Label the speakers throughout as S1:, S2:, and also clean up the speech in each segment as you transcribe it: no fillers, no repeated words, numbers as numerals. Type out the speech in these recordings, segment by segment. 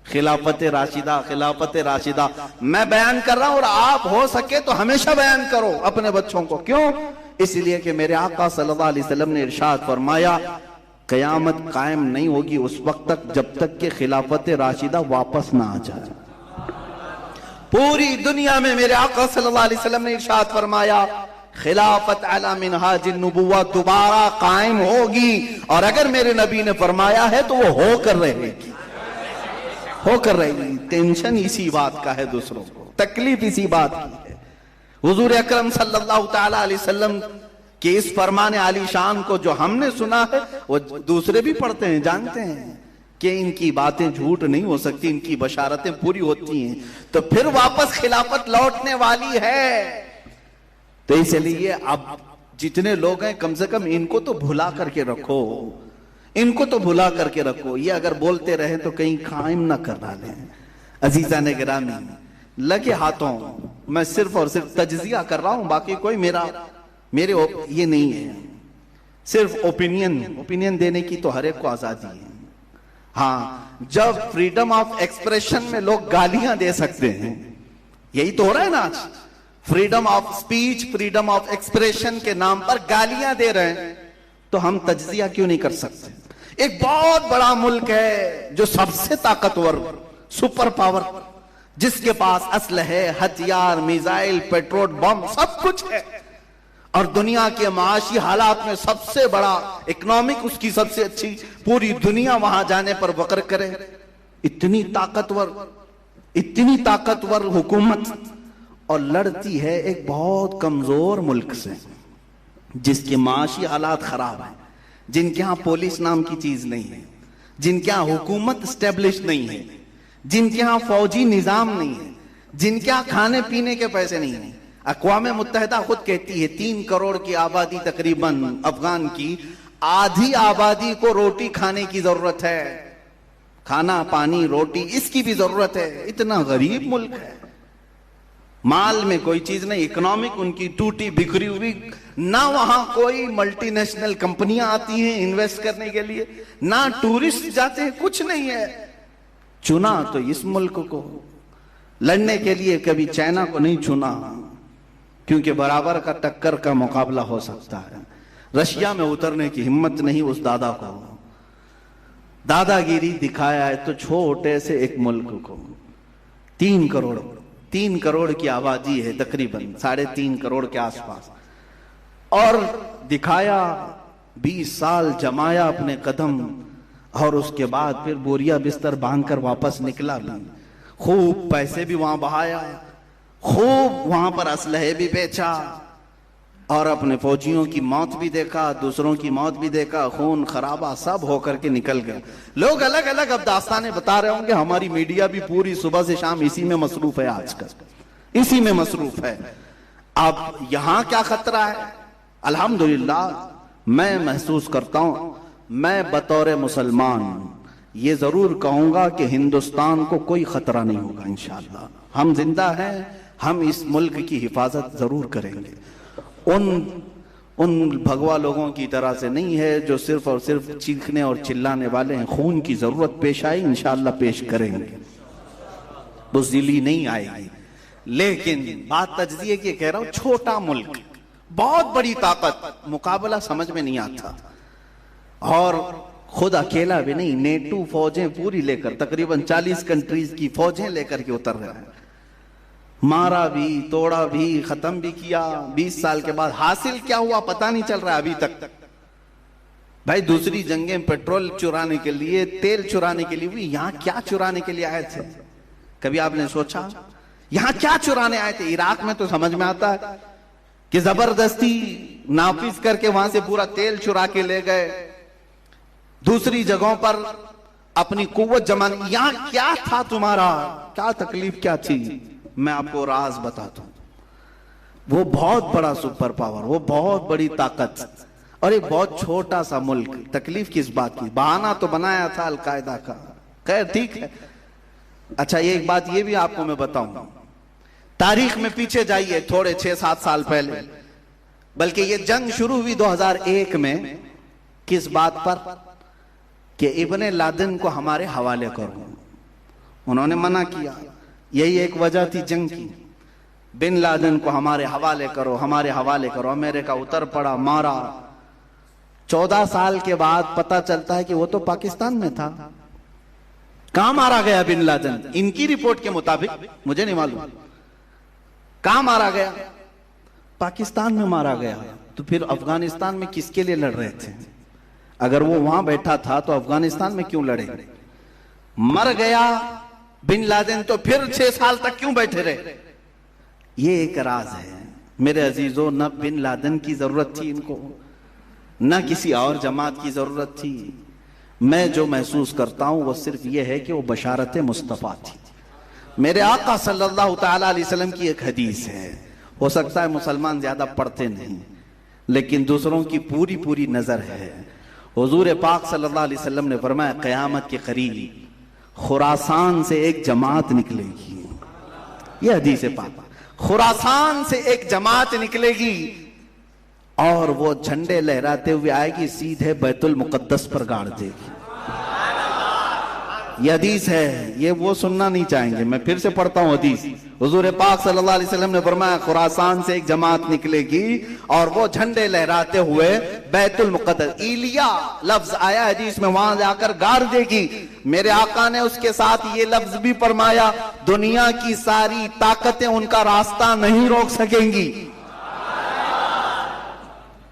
S1: खिलाफत राशिदा, खिलाफत राशिदा मैं बयान कर रहा हूं और आप हो सके तो हमेशा बयान करो अपने बच्चों को। क्यों? इसलिए कि मेरे आका सल्लल्लाहु अलैहि वसल्लम ने इरशाद फरमाया, कयामत कायम नहीं होगी उस वक्त तक जब तक कि खिलाफत राशिदा वापस ना आ जाए। पूरी दुनिया में मेरे आका सल्लल्लाहु अलैहि वसल्लम ने इरशाद फरमाया, खिलाफत अला मिनहाज नबुव्वत दोबारा कायम होगी, और अगर मेरे नबी ने फरमाया है तो वो होकर रहेगी, होकर रहेगी। टेंशन इसी बात का है, दूसरों को तकलीफ इसी बात की है। हुजूर अकरम सल्लल्लाहु ताला अलैहि वसल्लम के इस फरमाने आलीशान को जो हमने सुना है वो दूसरे भी पढ़ते हैं, जानते हैं कि इनकी बातें झूठ नहीं हो सकती, इनकी बशारतें पूरी होती हैं, तो फिर वापस खिलाफत लौटने वाली है। तो इसलिए अब जितने लोग हैं कम से कम इनको तो भुला करके रखो, इनको तो भुला करके रखो। ये अगर बोलते रहे तो कहीं कायम ना कर डालें। अजीजा ने गिरामी, लगे हाथों मैं सिर्फ और सिर्फ तज्जिया कर रहा हूं, बाकी कोई मेरे ये नहीं है, सिर्फ ओपिनियन देने की तो हर एक को आजादी है। हाँ, जब फ्रीडम ऑफ एक्सप्रेशन में लोग गालियां दे सकते हैं, यही तो हो रहा है ना आज, freedom of speech, freedom of expression के नाम पर गालियां दे रहे हैं, तो हम तज्जिया क्यों नहीं कर सकते? एक बहुत बड़ा मुल्क है जो सबसे ताकतवर सुपर पावर, जिसके पास असलहे, हथियार, मिसाइल, पेट्रोल बम सब कुछ है, और दुनिया के माशी हालात में सबसे बड़ा इकोनॉमिक उसकी सबसे अच्छी, पूरी दुनिया वहां जाने पर वक्र करे। इतनी ताकतवर हुकूमत, और लड़ती है एक बहुत कमजोर मुल्क से जिसके माशी हालात खराब हैं, जिनके यहां पुलिस नाम की चीज नहीं है, जिनके यहां हुकूमत स्टेब्लिश नहीं है, जिनके यहां फौजी निजाम नहीं है, जिनके यहां खाने पीने के पैसे नहीं है। अक़वाम मुत्तहिदा खुद कहती है 3 करोड़ की आबादी तकरीबन अफगान की, आधी आबादी को रोटी खाने की जरूरत है, खाना पानी रोटी इसकी भी जरूरत है। इतना गरीब मुल्क है, माल में कोई चीज नहीं, इकोनॉमिक उनकी टूटी बिखरी हुई, ना वहां कोई मल्टीनेशनल कंपनियां आती हैं इन्वेस्ट करने के लिए, ना टूरिस्ट जाते हैं, कुछ नहीं है। चुना तो इस मुल्क को लड़ने के लिए, कभी चाइना को नहीं चुना, क्योंकि बराबर का टक्कर का मुकाबला हो सकता है। रशिया में उतरने की हिम्मत नहीं उस दादा को, दादागिरी दिखाया है तो छोटे से एक मुल्क को, 3 करोड़ की आबादी है तकरीबन, 3.5 करोड़ के आसपास, और दिखाया 20 साल जमाया अपने कदम, और उसके बाद फिर बोरिया बिस्तर बांधकर वापस निकला भी, खूब पैसे भी वहां बहाया, खूब वहां पर असलहे भी बेचा, और अपने फौजियों की मौत भी देखा, दूसरों की मौत भी देखा, खून खराबा सब होकर के निकल गए। लोग अलग अलग अब दास्तानें बता रहे होंगे, हमारी मीडिया भी पूरी सुबह से शाम इसी में मसरूफ है, आजकल इसी में मसरूफ है। अब यहां क्या खतरा है? अल्हम्दुलिल्लाह मैं महसूस करता हूं, मैं बतौर मुसलमान ये जरूर कहूंगा कि हिंदुस्तान को कोई खतरा नहीं होगा इंशाअल्लाह। हम जिंदा हैं, हम इस मुल्क की हिफाजत जरूर करेंगे। उन भगवा लोगों की तरह से नहीं है जो सिर्फ और सिर्फ चीखने और चिल्लाने वाले हैं। खून की जरूरत पेश आई, इंशाअल्लाह पेश करेंगे, बुज़दिली नहीं आएगी। लेकिन बात तज्ज़िये की कह रहा हूं, छोटा मुल्क, बहुत बड़ी ताकत, मुकाबला समझ में नहीं आता, और खुद अकेला भी नहीं, नेटो फौजें पूरी लेकर तकरीबन 40 कंट्रीज की फौजें लेकर के उतर रहे हैं, मारा भी, तोड़ा भी, खत्म भी किया। 20 साल के बाद हासिल क्या हुआ पता नहीं चल रहा है अभी तक। भाई दूसरी जंगें पेट्रोल चुराने के लिए, तेल चुराने के लिए हुई, यहां क्या चुराने के लिए आए थे? कभी आपने सोचा यहां क्या चुराने आए थे? इराक में तो समझ में आता है कि जबरदस्ती नाफिज करके वहां से पूरा तेल चुरा के ले गए, दूसरी जगहों पर अपनी कुव्वत जमाने। यहां क्या था तुम्हारा, क्या तकलीफ क्या थी? मैं आपको राज बताता हूं। वो बहुत बड़ा सुपर पावर, वो बहुत बड़ी ताकत, और एक बहुत छोटा सा मुल्क। तकलीफ किस बात की? बहाना तो बनाया था अलकायदा का, खैर ठीक है। अच्छा, ये एक बात ये भी आपको मैं बताऊं, तारीख में पीछे जाइए थोड़े 6-7 साल पहले, बल्कि ये जंग शुरू हुई 2001 में, किस बात पर? कि इब्ने लादेन को हमारे हवाले करो। उन्होंने मना किया। यही एक वजह थी जंग की, बिन लादेन को हमारे हवाले करो, हमारे हवाले करो। अमेरिका उतर पड़ा, मारा। 14 साल के बाद पता चलता है कि वो तो पाकिस्तान में था। कहां मारा गया बिन लादेन? इनकी रिपोर्ट के मुताबिक, मुझे नहीं मालूम कहां मारा गया। पाकिस्तान में मारा गया। तो फिर अफगानिस्तान में किसके लिए लड़ रहे थे? अगर वो वहां बैठा था तो अफगानिस्तान में क्यों लड़े? मर गया बिन लादेन तो फिर 6 साल तक क्यों बैठे रहे? ये एक राज है मेरे अजीजों। न बिन लादेन की जरूरत थी इनको, न किसी और जमात की जरूरत थी। मैं जो महसूस करता हूं वो सिर्फ ये है कि वो बशारत मुस्तफा थी। मेरे आका सल्लल्लाहु तआला अलैहि वसल्लम की एक हदीस है। हो सकता है मुसलमान ज्यादा पढ़ते नहीं, लेकिन दूसरों की पूरी पूरी नजर है। हुजूर पाक सल्लल्लाहु अलैहि वसल्लम ने फरमाया, क़यामत के करीब खुरासान से एक जमात निकलेगी। यह हदीस है पाक। खुरासान से एक जमात निकलेगी और वो झंडे लहराते हुए आएगी, सीधे बैतुल मुकद्दस पर गाड़ देगी। ये हदीस है, ये वो सुनना नहीं चाहेंगे। मैं फिर से पढ़ता हूं हदीस। हुजूर पाक सल्लल्लाहु अलैहि वसल्लम ने फरमाया, खुरासान से एक जमात निकलेगी और वो झंडे लहराते हुए बैतुल मुकद्दस, इलिया लफ्ज आया हदीस में, वहां जाकर गाड़ देगी। मेरे आका ने उसके साथ ये लफ्ज भी फरमाया, दुनिया की सारी ताकतें उनका रास्ता नहीं रोक सकेंगी।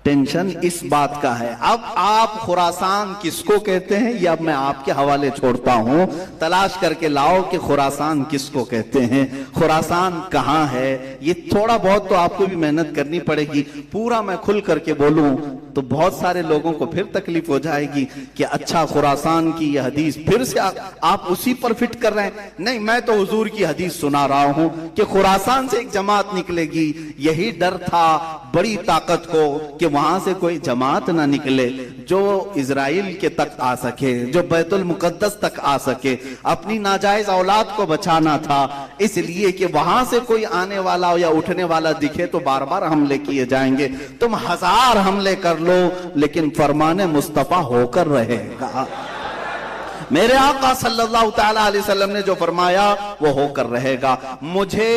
S1: टेंशन इस बात का है। अब आप खुरासान किसको कहते हैं, ये अब मैं आपके हवाले छोड़ता हूं। तलाश करके लाओ कि खुरासान किसको कहते हैं, खुरासान कहां है। ये थोड़ा बहुत तो आपको भी मेहनत करनी पड़ेगी। पूरा मैं खुल करके बोलूं तो बहुत सारे लोगों को फिर तकलीफ हो जाएगी कि अच्छा खुरासान की यह हदीस फिर से आप उसी पर फिट कर रहे हैं। नहीं, मैं तो हुजूर की हदीस सुना रहा हूं कि खुरासान से एक जमात निकलेगी। यही डर था बड़ी ताकत को कि वहां से कोई जमात ना निकले जो इजराइल के तक आ सके, जो बैतुल मुकद्दस तक आ सके। अपनी नाजायज औलाद को बचाना था, इसलिए कि वहां से कोई आने वाला या उठने वाला दिखे तो बार बार हमले किए जाएंगे। तुम 1000 हमले कर लो, लेकिन फरमाने मुस्तफा होकर रहेगा। मेरे आका सल्लल्लाहु तआला अलैहि वसल्लम ने जो फरमाया वो होकर रहेगा। मुझे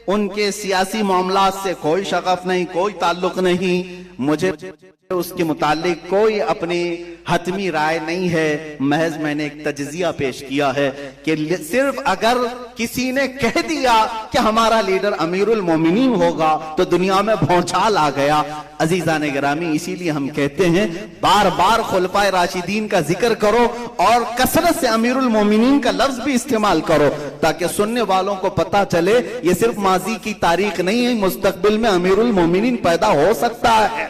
S1: उनके सियासी मामलात से कोई शगफ नहीं, कोई ताल्लुक नहीं। मुझे उसके मुतालिक कोई अपनी हतमी राय नहीं है। महज मैंने एक तज्जिया पेश किया है कि सिर्फ अगर किसी ने कह दिया कि हमारा लीडर अमीरुल मोमिनीन होगा तो दुनिया में भौचाल आ गया। अजीजान गिरामी, इसीलिए हम कहते हैं बार बार खुलफाए राशिदीन का जिक्र करो और कसरत से अमीरुल मोमिनीन का लफ्ज भी इस्तेमाल करो, ताकि सुनने वालों को पता चले ये सिर्फ माजी की तारीख नहीं है, मुस्तकबिल में अमीरुल मोमिनीन पैदा हो सकता है।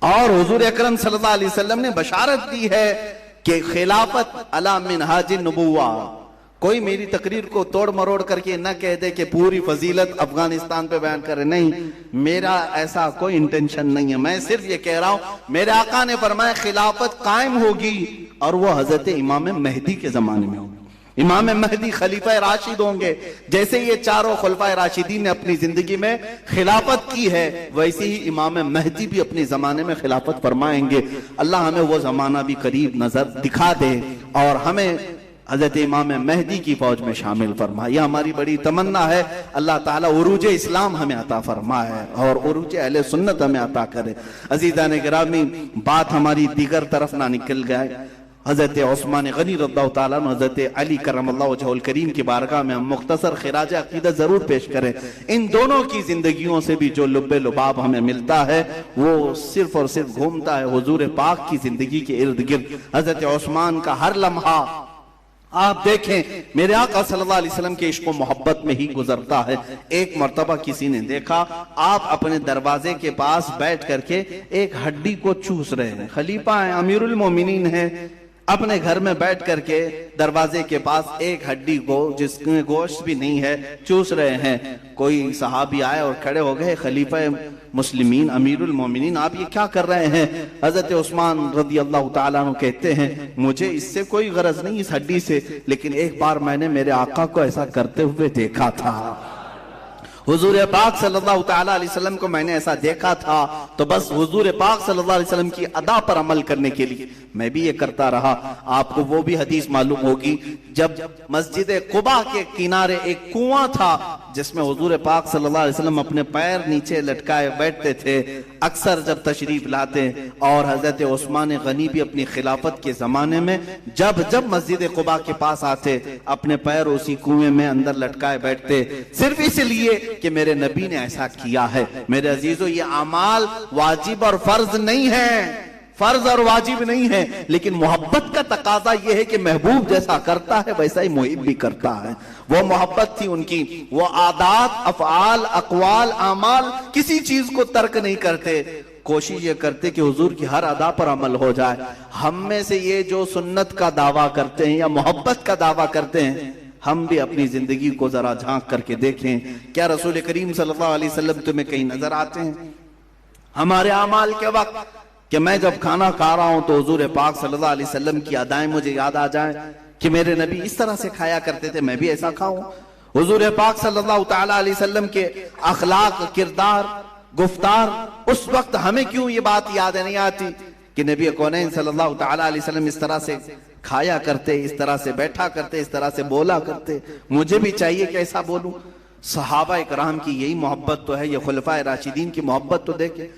S1: और हुजूर अकरम सल्लल्लाहु अलैहि वसल्लम ने बशारत दी है कि खिलाफत अला मिनहाज नबुव्वा। कोई मेरी तकरीर को तोड़ मरोड़ करके न कह दे कि पूरी फजीलत अफगानिस्तान पे बयान करे। नहीं, मेरा ऐसा कोई इंटेंशन नहीं है। मैं सिर्फ ये कह रहा हूं मेरे आका ने फरमाया खिलाफत कायम होगी और वो हजरत इमाम मेहदी के जमाने में होगी। इमाम मेहदी खलीफा राशिद होंगे। जैसे ये चारों खुलफाए राशिदीन ने अपनी जिंदगी में खिलाफत की है, वैसे ही इमाम मेहदी भी अपने जमाने में खिलाफत फरमाएंगे। अल्लाह हमें वो जमाना भी करीब नजर दिखा दे और हमें हजरत इमाम मेहदी की फौज में शामिल फरमाए। यह हमारी बड़ी तमन्ना है। अल्लाह ताला उरूज इस्लाम हमें अता फरमाए और उरूज अहले सुन्नत हमें अता करे। अजीज़ान गिरामी, बात हमारी दीगर तरफ ना निकल जाए। हजरत उस्मान गनी रज़ियल्लाहु ताला अन्हु, हजरत अली करमल्लाहु वजहुल करीम की बारगाह में हम मुख्तसर खिराज अकीदत जरूर पेश करें। इन दोनों की जिंदगियों से भी जो लुब्बे लुबाब हमें मिलता है वो सिर्फ और सिर्फ घूमता है हुजूर पाक की जिंदगी के इर्द गिर्द। हजरत उस्मान का हर लम्हा आप देखें मेरे आका सल्लल्लाहु अलैहि वसल्लम के इश्क व मोहब्बत में ही गुजरता है। एक मर्तबा किसी ने देखा आप अपने दरवाजे के पास बैठ करके एक हड्डी को चूस रहे हैं। खलीफा है, अमीरुल मोमिनीन है, अपने घर में बैठ करके दरवाजे के पास एक हड्डी को जिसमें गोश्त भी नहीं है चूस रहे हैं। कोई सहाबी आए और खड़े हो गए, खलीफा मुस्लिमीन अमीरुल मोमिनीन आप ये क्या कर रहे हैं? हजरत उस्मान रज़ियल्लाहु ताला अन्हु कहते हैं मुझे इससे कोई गरज नहीं इस हड्डी से, लेकिन एक बार मैंने मेरे आका को ऐसा करते हुए देखा था। हुजूर पाक सल्लल्लाहु तआला अलैहि वसल्लम को मैंने ऐसा देखा था, तो बस हुजूर पाक सल्लल्लाहु अलैहि वसल्लम की अदा पर अमल करने के लिए मैं भी ये करता रहा। आपको वो भी हदीस मालूम होगी, जब मस्जिद कुबा के किनारे एक कुआं था जिसमें हुजूर पाक सल्लल्लाहु अलैहि वसल्लम अपने पैर नीचे लटकाए बैठते थे, अक्सर जब तशरीफ लाते, और हजरत उस्मान गनी भी अपनी खिलाफत के जमाने में जब जब मस्जिद कुबा के पास आते अपने पैर उसी कुएं में अंदर लटकाए बैठते, सिर्फ इसलिए कि मेरे नबी ने ऐसा किया है। मेरे अजीजों, ये अमाल वाजिब और फर्ज नहीं है, फर्ज और वाजिब नहीं है, लेकिन मोहब्बत का तकाजा यह है कि महबूब जैसा करता है वैसा ही मुहिब भी करता है। वो मोहब्बत थी उनकी, वो आदात, अफआल, अकवाल, आमाल किसी चीज को तर्क नहीं करते, कोशिश ये करते कि हुजूर की हर अदा पर अमल हो जाए। हम में से ये जो सुन्नत का दावा करते हैं या मोहब्बत का दावा करते हैं, हम भी अपनी जिंदगी को जरा झांक करके देखें, क्या रसूल करीम सल्लल्लाहु अलैहि वसल्लम तुम्हें कहीं नजर आते हैं हमारे अमाल के वक्त? कि मैं जब खाना खा रहा हूं तो हुजूर पाक सल्लल्लाहु अलैहि वसल्लम की अदाएं मुझे याद आ जाएं कि मेरे नबी इस तरह से खाया करते थे, मैं भी ऐसा खाऊं। हुजूर पाक सल्लल्लाहु तआला अलैहि वसल्लम के अखलाक, किरदार, गुफ्तार, उस वक्त हमें क्यों ये बात याद नहीं आती कि नबी कौनैन सल्लल्लाहु तआला अलैहि वसल्लम इस तरह से खाया करते, इस तरह से बैठा करते, इस तरह से बोला करते, मुझे भी चाहिए कि ऐसा बोलूं। सहाबा इकराम की यही मोहब्बत तो है, ये खुलफाए राशिदीन की मोहब्बत तो देखे।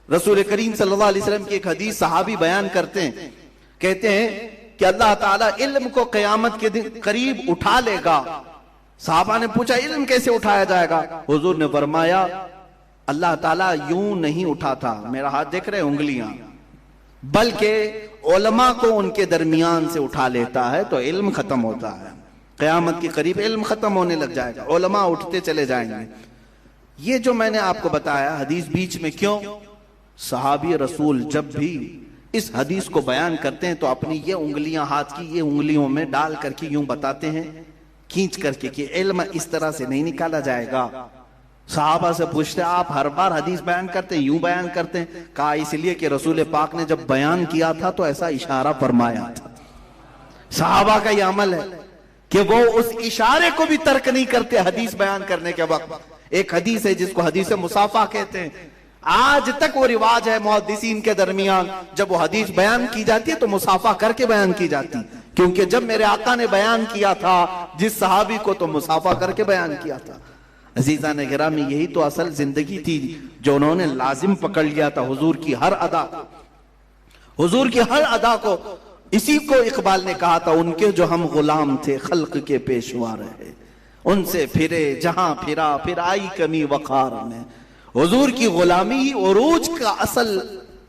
S1: रसूल करीम सल्लल्लाहु अलैहि वसल्लम की एक हदीस सहाबी बयान करते हैं, कहते हैं कि अल्लाह ताला इल्म को क़यामत के दिन करीब उठा लेगा। सहाबा ने पूछा इल्म कैसे उठाया जाएगा? हुजूर ने फरमाया अल्लाह ताला यूं नहीं उठाता, मेरा हाथ देख रहे उंगलियां, बल्कि उलमा को उनके दरमियान से उठा लेता है, तो इल्म खत्म होता है। क़यामत के करीब इल्म खत्म होने लग जाएगा, उलमा उठते चले जाएंगे। ये जो मैंने आपको बताया हदीस बीच में क्यों? सहाबी रसूल जब भी इस हदीस को बयान करते हैं तो अपनी ये उंगलियां हाथ की ये उंगलियों में डाल करके यूं बताते हैं, खींच करके, कि इल्म इस तरह से नहीं निकाला जाएगा। सहाबा से पूछते आप हर बार हदीस बयान करते हैं, यूं बयान करते हैं? कहा इसलिए कि रसूल पाक ने जब बयान किया था तो ऐसा इशारा फरमाया था। सहाबा का यह अमल है कि वो उस इशारे को भी तर्क नहीं करते हदीस बयान करने के वक्त। एक हदीस है जिसको हदीस मुसाफा कहते हैं, आज तक वो रिवाज है मुहद्दिसीन के दरमियान, जब वो हदीस बयान की जाती है तो मुसाफा करके बयान की जाती, क्योंकि जब मेरे आका ने बयान किया था जिस सहाबी को, तो मुसाफा करके बयान किया था। अजीजा ने गिरामी, यही तो असल जिंदगी थी जो उन्होंने लाजिम पकड़ लिया था हुजूर की हर अदा को, हुजूर की हर अदा को। इसी को इकबाल ने कहा था, उनके जो हम गुलाम थे खल्क के पेशवा रहे, उनसे फिरे जहां फिरा फिर आई कमी वखार में। हुजूर की गुलामी ही उरूज का असल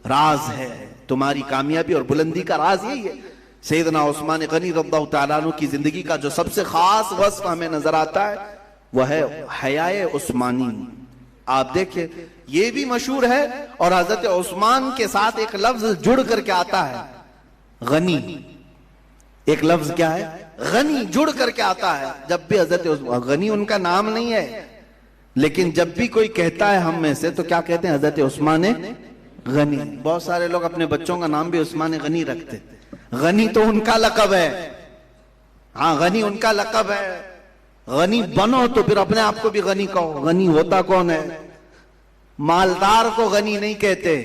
S1: राज है, तुम्हारी कामयाबी और बुलंदी का राज यही है। सैयदना उस्मान गनी रज़ियल्लाहु तआला अन्हु की जिंदगी का जो सबसे खास वस्फ हमें नजर आता है वह है हयाए उस्मानी। आप देखिए ये भी मशहूर है, और हजरत उस्मान के साथ एक लफ्ज जुड़ करके आता है, गनी। एक लफ्ज क्या है? गनी, जुड़ करके आता है। जब भी हजरत गनी उनका नाम नहीं है, लेकिन जब भी कोई कहता है हम में से तो क्या कहते हैं? हजरत उस्मान गनी। बहुत सारे लोग अपने बच्चों का नाम भी उस्मान गनी रखते। गनी तो उनका लकब है, हाँ गनी उनका लकब है। गनी बनो तो फिर अपने आप को भी गनी कहो। गनी होता कौन है? मालदार को गनी नहीं कहते।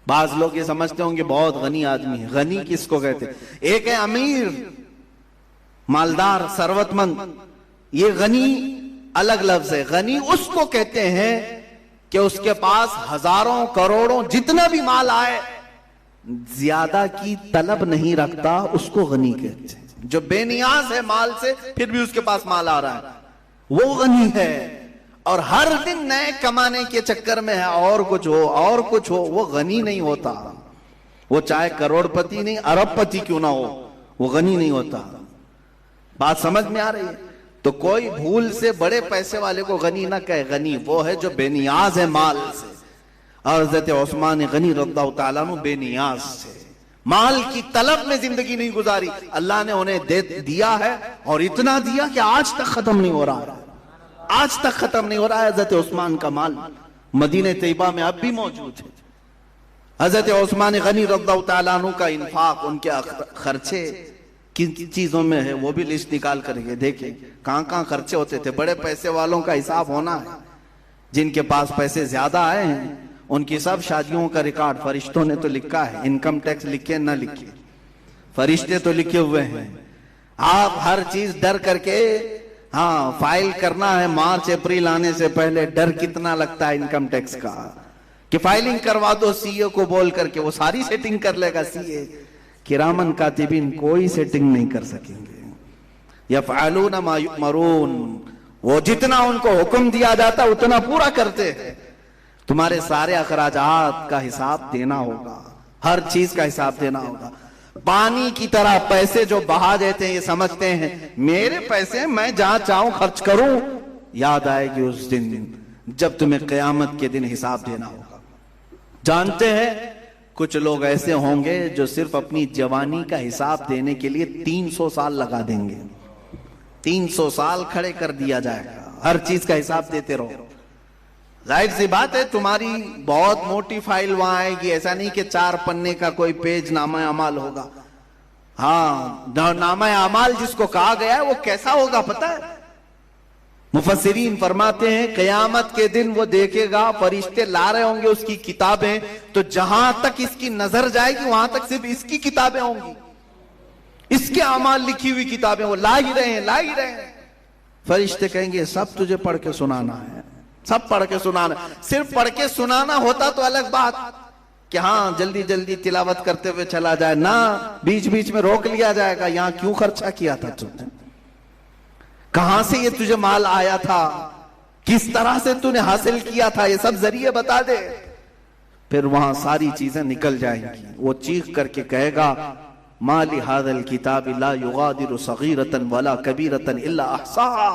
S1: बाज लोग ये समझते होंगे बहुत गनी आदमी है, गनी किसको कहते? एक है अमीर, मालदार, सरवतमंद, ये गनी अलग लफ्ज है। गनी उसको कहते हैं कि उसके पास हजारों करोड़ों जितना भी माल आए, ज्यादा की तलब नहीं रखता, उसको गनी कहते हैं। जो बेनियाज है माल से, फिर भी उसके पास माल आ रहा है, वो गनी है। और हर दिन नए कमाने के चक्कर में है, और कुछ हो और कुछ हो, वो गनी नहीं होता। वो चाहे करोड़पति नहीं अरबपति क्यों ना हो, वो गनी नहीं होता। बात समझ में आ रही है? तो कोई भूल से बड़े पैसे वाले को गनी ना कहे, गनी वो है जो बेनियाज है माल से। और हज़रत उस्मान गनी रज़ियल्लाहु तआला अन्हु बेनियाज से, माल की तलब में जिंदगी नहीं गुजारी, अल्लाह ने उन्हें दे दिया है, और इतना दिया कि आज तक खत्म नहीं हो रहा है, आज तक खत्म नहीं हो रहा है। हज़रत उस्मान का माल मदीने तैयबा में अब भी मौजूद है। हज़रत उस्मान गनी रज़ियल्लाहु तआला अन्हु का इन्फाक, उनके खर्चे किन चीजों में है वो भी लिस्ट निकाल करके देखें कहां कहां खर्चे होते थे। बड़े पैसे वालों का हिसाब होना है, जिनके पास पैसे ज्यादा आए हैं उनकी सब शादियों का रिकॉर्ड फरिश्तों ने तो लिखा है, इनकम टैक्स लिखे ना लिखे, फरिश्ते तो लिखे हुए हैं। आप हर चीज डर करके, हाँ फाइल करना है मार्च अप्रैल आने से पहले, डर कितना लगता है इनकम टैक्स का कि फाइलिंग करवा दो सीए को बोल करके, वो सारी सेटिंग कर लेगा सीए। किरामन कातिबिन कोई सेटिंग नहीं कर सकेंगे। यफ़अलून मा युअमरून, वो जितना उनको हुक्म दिया जाता उतना पूरा करते हैं। तुम्हारे सारे अखराजात का हिसाब देना होगा, हर चीज का हिसाब देना होगा। पानी की तरह पैसे जो बहा देते हैं, ये समझते हैं मेरे पैसे मैं जहां चाहूं खर्च करूं, याद आएगी उस दिन जब तुम्हें क़यामत के दिन हिसाब देना होगा। जानते हैं कुछ लोग ऐसे होंगे जो सिर्फ अपनी जवानी का हिसाब देने के लिए 300 साल लगा देंगे। 300 साल खड़े कर दिया जाएगा, हर चीज का हिसाब देते रहो। जाहिर सी बात है तुम्हारी बहुत मोटी फाइल वहां आएगी, ऐसा नहीं कि 4 पन्ने का कोई पेज नामा अमाल होगा। हाँ, नामा अमाल जिसको कहा गया है वो कैसा होगा पता है? मुफस्सिरीन फरमाते हैं क़यामत के दिन वो देखेगा फरिश्ते ला रहे होंगे उसकी किताबें, तो जहां तक इसकी नजर जाएगी वहां तक सिर्फ इसकी किताबें होंगी, इसके अमाल लिखी हुई किताबें वो ला ही रहे हैं, ला ही रहे हैं। फरिश्ते कहेंगे सब तुझे पढ़ के सुनाना है, सब पढ़ के सुनाना। सिर्फ पढ़ के सुनाना होता तो अलग बात कि हाँ जल्दी जल्दी तिलावत करते हुए चला जाए ना, बीच बीच में रोक लिया जाएगा, यहां क्यों खर्चा किया था तुमने, कहां से ये तुझे माल आया था, किस तरह से तूने हासिल किया था, ये सब जरिए बता दे। फिर वहां सारी चीजें निकल जाएंगी। वो चीख करके कहेगा माली हादल किताब ला युगादिरु सगीरतन वला कबीरतन इल्ला अहसाहा,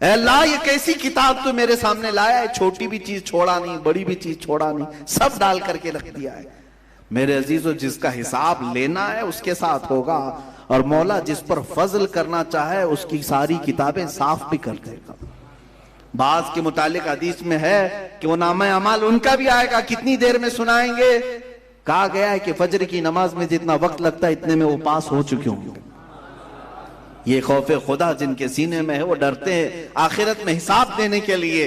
S1: अल्लाह ये कैसी किताब तू मेरे सामने लाया है, छोटी भी चीज छोड़ा नहीं, बड़ी भी चीज छोड़ा नहीं, सब डाल करके रख दिया है। मेरे अजीजों, जिसका हिसाब लेना है उसके साथ होगा, और मौला जिस पर फजल करना चाहे उसकी सारी किताबें साफ भी कर देगा। बाज के मुतालिक हदीस में है कि वो नामा अमाल उनका भी आएगा, कितनी देर में सुनाएंगे? कहा गया है कि फजर की नमाज में जितना वक्त लगता है इतने में वो पास हो चुके होंगे। ये खौफे खुदा जिनके सीने में है वो डरते हैं आखिरत में हिसाब देने के लिए,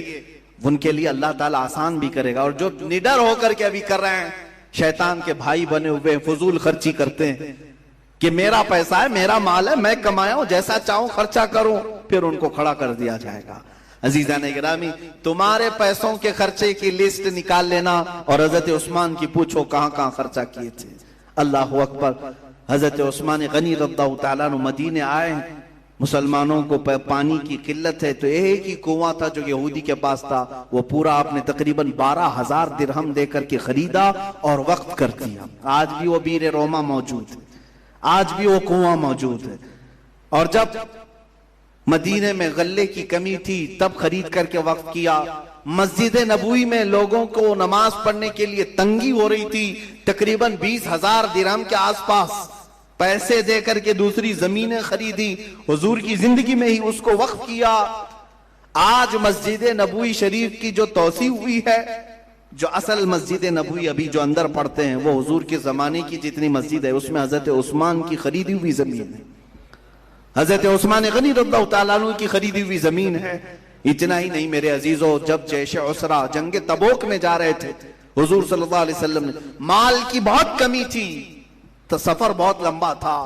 S1: उनके लिए अल्लाह ताला आसान भी करेगा। और जो निडर होकर के अभी कर रहे हैं, शैतान के भाई बने हुए फजूल खर्ची करते हैं कि मेरा पैसा है, मेरा माल है, मैं कमाया हूं, जैसा चाहूं खर्चा करूं, फिर उनको खड़ा कर दिया जाएगा। अजीजान गिरामी, तुम्हारे पैसों के खर्चे की लिस्ट निकाल लेना और हजरत उस्मान की पूछो कहां कहां खर्चा किए थे। अल्लाह अकबर। हजरत उस्मान गनी रज़ियल्लाहु ताला अन्हु मदीने आए, मुसलमानों को पानी की किल्लत है, तो एक ही कुआं था जो यहूदी के पास था, वो पूरा आपने तकरीबन 12,000 दिरहम देकर के खरीदा और वक्त कर दिया। आज भी वो बीर रोमा मौजूद है, आज भी वो कुआं मौजूद है। और जब मदीने में गल्ले की कमी थी तब खरीद करके वक्त किया। मस्जिद नबवी में लोगों को नमाज पढ़ने के लिए तंगी हो रही थी, तकरीबन 20,000 दिरहम के आसपास पैसे देकर के दूसरी जमीनें खरीदी, हुजूर की जिंदगी में ही उसको वक्त किया। आज मस्जिद नबवी शरीफ की जो तोसी हुई है, जो असल मस्जिद नबवी अभी जो अंदर पढ़ते हैं, वो हुजूर के जमाने की जितनी मस्जिद है उसमें हजरत उस्मान की खरीदी हुई जमीन है, हजरत उस्मान गनी रज़ियल्लाहु ताला अन्हु की खरीदी हुई जमीन है। इतना ही नहीं मेरे अजीजों, जब जैश उसरा जंग तबूक में जा रहे थे, हुजूर सल्लल्लाहु अलैहि वसल्लम ने, माल की बहुत कमी थी, तो सफर बहुत लंबा था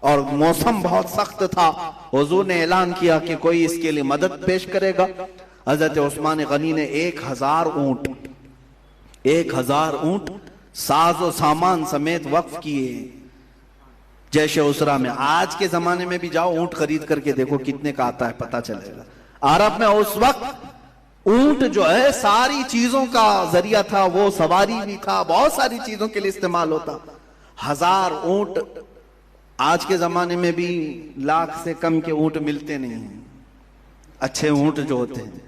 S1: और मौसम बहुत सख्त था। हुजूर ने ऐलान किया कि कोई इसके लिए मदद पेश करेगा। हजरत उस्मान गनी ने 1,000 ऊंट, 1,000 ऊंट साजो सामान समेत वक्फ किए जैश उसरा में। आज के जमाने में भी जाओ ऊंट खरीद करके देखो कितने का आता है, पता चलेगा। अरब में उस वक्त ऊंट जो है सारी चीजों का जरिया था, वो सवारी भी था, बहुत सारी चीजों के लिए इस्तेमाल होता। 1,000 ऊंट, आज के जमाने में भी लाख से कम के ऊंट मिलते नहीं हैं, अच्छे ऊंट जो होते हैं।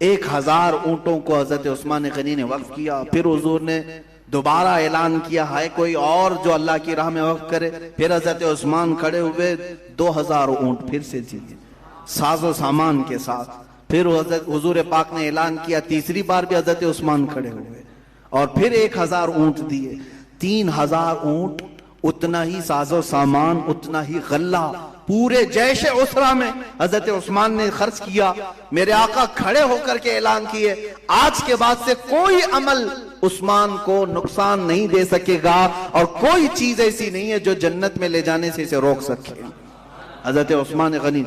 S1: 1,000 ऊंटों को हजरत उस्मान गनी ने वक्फ किया। फिर हुजूर ने दोबारा ऐलान किया है कोई और जो अल्लाह की राह में वक्फ करे। फिर हजरत उस्मान खड़े हुए, 2,000 ऊंट फिर से दिए साजो सामान के साथ। फिर हजरत हुजूर पाक ने ऐलान किया, तीसरी बार भी हजरत उस्मान खड़े हुए और फिर 1,000 ऊंट दिए। 3,000 ऊंट उतना ही साजो सामान, उतना ही गल्ला पूरे जैश उसरा में हजरत उस्मान ने खर्च किया। मेरे आका खड़े होकर के ऐलान किए, आज के बाद से कोई अमल उस्मान को नुकसान नहीं दे सकेगा और कोई चीज ऐसी नहीं है जो जन्नत में ले जाने से इसे रोक सके। हजरत उस्मान गनी,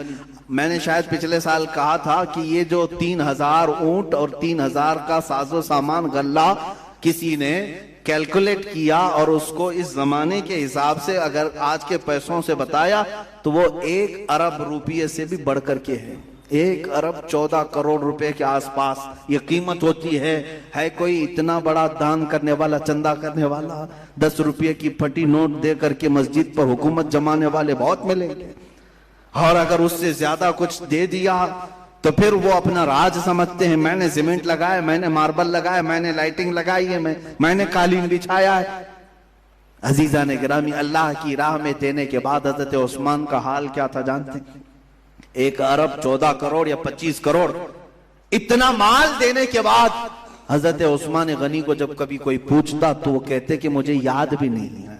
S1: मैंने शायद पिछले साल कहा था कि ये जो 3000 ऊंट और 3000 का साजो सामान गल्ला किसी ने कैलकुलेट किया और उसको इस जमाने के हिसाब से अगर आज के पैसों से बताया तो वो 1 अरब रुपये से भी बढ़ करके है। 1 अरब 14 करोड़ रुपए के आसपास ये कीमत होती है कोई इतना बड़ा दान करने वाला, चंदा करने वाला, 10 रुपये की फटी नोट दे करके मस्जिद पर हुकूमत जमाने वाले बहुत मिलेंगे। और अगर उससे ज्यादा कुछ दे दिया तो फिर वो अपना राज समझते हैं, मैंने सीमेंट लगाया, मैंने मार्बल लगाया, मैंने लाइटिंग लगाई है, मैंने कालीन बिछाया है। अजीजा ने गिरामी, अल्लाह की राह में देने के बाद हजरत उस्मान का हाल क्या था जानते? 1 अरब 14 करोड़ या 25 करोड़ इतना माल देने के बाद हजरत उस्मान गनी को जब कभी कोई पूछता तो वो कहते कि मुझे याद भी नहीं है।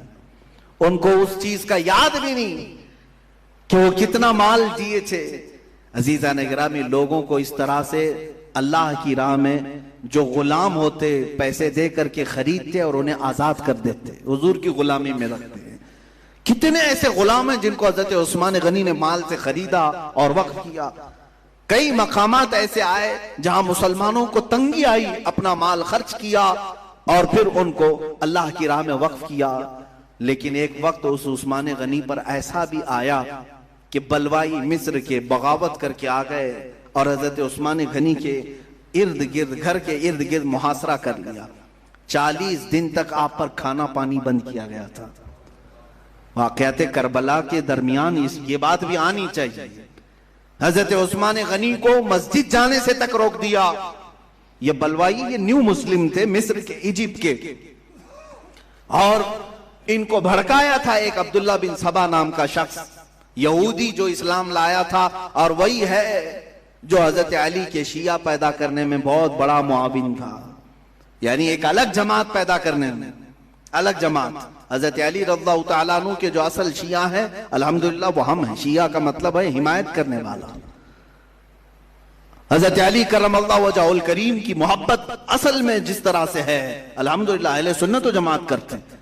S1: उनको उस चीज का याद भी नहीं कि वो कितना माल दिए थे। अजीजा ने गिरामी, लोगों को इस तरह से अल्लाह की राह में जो गुलाम होते पैसे दे करके खरीदते और उन्हें आजाद कर देते, हुजूर की गुलामी में रखते हैं। कितने ऐसे गुलाम हैं जिनको हजरत उस्मान गनी ने माल से खरीदा और वक्फ किया। कई मकामात ऐसे आए जहां मुसलमानों को तंगी आई, अपना माल खर्च किया और फिर उनको अल्लाह की राह में वक्फ किया। लेकिन एक वक्त उस उस्मान गनी पर ऐसा भी आया कि बलवाई मिस्र के बगावत करके आ गए और हजरत उस्मान गनी के इर्द गिर्द, घर के इर्द गिर्द मुहासरा कर लिया। 40 दिन तक आप पर खाना पानी बंद किया गया था। वाक़यात करबला के दरमियान ये बात भी आनी चाहिए। हजरत उस्मान गनी को मस्जिद जाने से तक रोक दिया। ये बलवाई, ये न्यू मुस्लिम थे, मिस्र के, इजिप्ट के, और इनको भड़काया था एक अब्दुल्ला बिन सबा नाम का शख्स, यहूदी जो इस्लाम लाया था और वही है जो हजरत अली के शिया पैदा करने में बहुत बड़ा मुआविन था। यानी एक अलग जमात पैदा करने में, अलग जमात। हजरत अली रज़ियल्लाहु तआला अन्हु के जो असल शिया है, अल्हम्दुलिल्लाह वो हम हैं। शिया का मतलब है हिमायत करने वाला। हजरत अली करमल्लाहु वजहुल करीम की मोहब्बत असल में जिस तरह से है, अल्हम्दुलिल्लाह अहले सुन्नत व जमात करते हैं।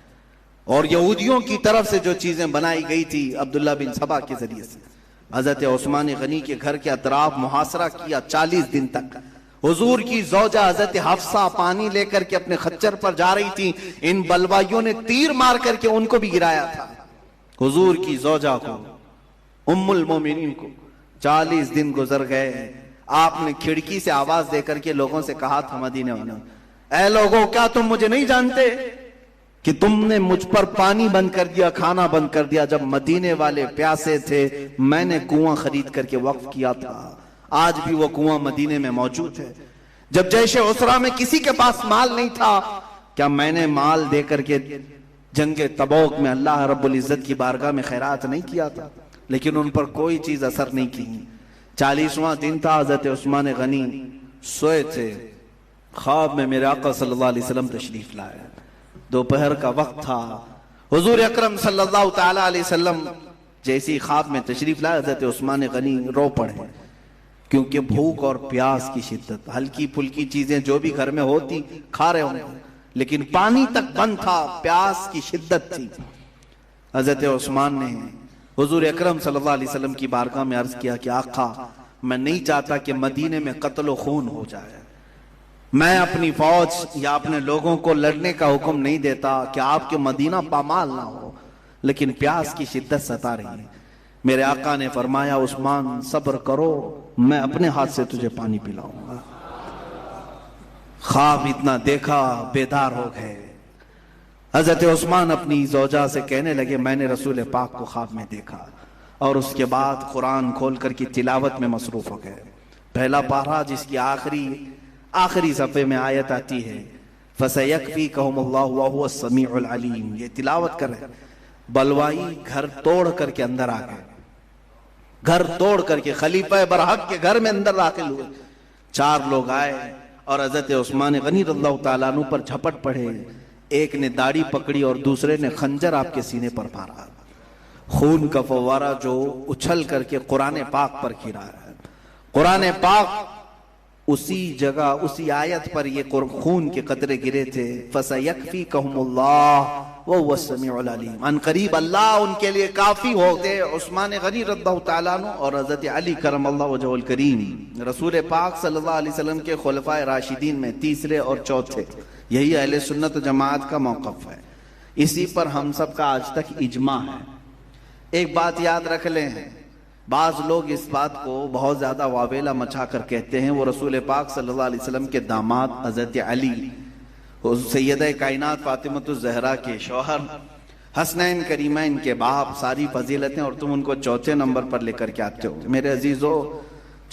S1: और यहूदियों की तरफ से जो चीजें बनाई गई थी अब्दुल्ला बिन सबा के जरिए से, हजरत उस्मान गनी के घर के अतराफ मुहासरा किया 40 दिन तक। हुजूर की ज़ौजा हजरत हफ्सा पानी लेकर के अपने खच्चर पर जा रही थी, इन बलवाइयों ने तीर मार करके उनको भी गिराया था। हुजूर की ज़ौजा को, उम्मुल मोमिनीन को 40 दिन गुजर गए। आपने खिड़की से आवाज देकर के लोगों से कहा था मदीने वालों, ऐ लोगों, क्या तुम मुझे नहीं जानते कि तुमने मुझ पर पानी बंद कर दिया, खाना बंद कर दिया। जब मदीने वाले प्यासे थे, मैंने कुआं खरीद करके वक्फ किया था। आज भी वो कुआं मदीने में मौजूद है। जब जैशे उसरा में किसी के पास माल नहीं था, क्या मैंने माल दे करके जंगे तबूक में अल्लाह रब्बुल इज्जत की बारगाह में खैरात नहीं किया था? लेकिन उन पर कोई चीज असर नहीं की। 40वां दिन था, हजरत उस्मान गनी सोए थे। ख्वाब में मेरे आका सल्लल्लाहु अलैहि वसल्लम तशरीफ लाए। दोपहर का वक्त था। हुजूर अकरम सल्लल्लाहु तआला अलैहि वसल्लम जैसी ख्वाब में तशरीफ लाए, हजरत उस्मान गनी रो पड़े, क्योंकि भूख और प्यास की शिद्दत। हल्की फुल्की चीजें जो भी घर में होती खा रहे होंगे, लेकिन पानी तक बंद था, प्यास की शिद्दत थी। हजरत उस्मान ने हुजूर अकरम सल्लल्लाहु अलैहि वसल्लम की बारगाह में अर्ज किया कि आका, मैं नहीं चाहता कि मदीने में कत्ल खून हो जाए। मैं अपनी फौज या अपने लोगों को लड़ने का हुक्म नहीं देता कि आपके मदीना पामाल ना हो, लेकिन प्यास की शिद्दत सता रही है। मेरे आका ने फरमाया, उस्मान सब्र करो, मैं अपने हाथ से तुझे पानी पिलाऊंगा। ख्वाब इतना देखा, बेदार हो गए। हजरत उस्मान अपनी ज़ौजा से कहने लगे, मैंने रसूल पाक को ख्वाब में देखा। और उसके बाद कुरान खोल करके तिलावत में मसरूफ हो गए। पहला पारा जिसकी आखिरी सफ़े में आयत आती है, फसयकफ़ीकहुमुल्लाहु व हुवस समीउल अलीम, ये तिलावत कर रहे। बलवाई घर तोड़ करके अंदर आ गए, घर तोड़ करके खलीफा बरहक के घर में अंदर दाखिल हुए। 4 लोग आए और हजरत उस्मान गनी रज़ियल्लाहु ताला अन्हु पर झपट पड़े। एक ने दाढ़ी पकड़ी और दूसरे ने खंजर आपके सीने पर मारा। खून का फव्वारा जो उछल करके कुरान पाक पर गिरा है। कुरान पाक उसी जगह उसी आयत पर ये खून के कतरे गिरे थे। फसयकफीकहुमुल्लाह वहुव अस्समीउल अलीम। अनकरीब अल्लाह उनके लिए काफी होते। उस्मान गनी रज़ियल्लाहु तआला अन्हु और हज़रत अली करमल्लाहु वजहुल करीम रसूल पाक सल्लल्लाहु अलैहि वसल्लम के खुलफाए राशिदीन में तीसरे और चौथे। यही अहले सुन्नत जमात का मौक़िफ़ है। इसी पर हम सब का आज तक इजमा है। एक बात याद रख लें, बाज लोग इस बात को बहुत ज्यादा वावेला मचा कर कहते हैं वो रसूल पाक सल्लल्लाहु अलैहि वसल्लम के दामाद हज़रत अली, सैयदा कायनात फातिमतुज़ ज़हरा के शौहर, हसनैन करीमैन के बाप, सारी फजीलतें, और तुम उनको चौथे नंबर पर लेकर के आते हो। मेरे अजीजों,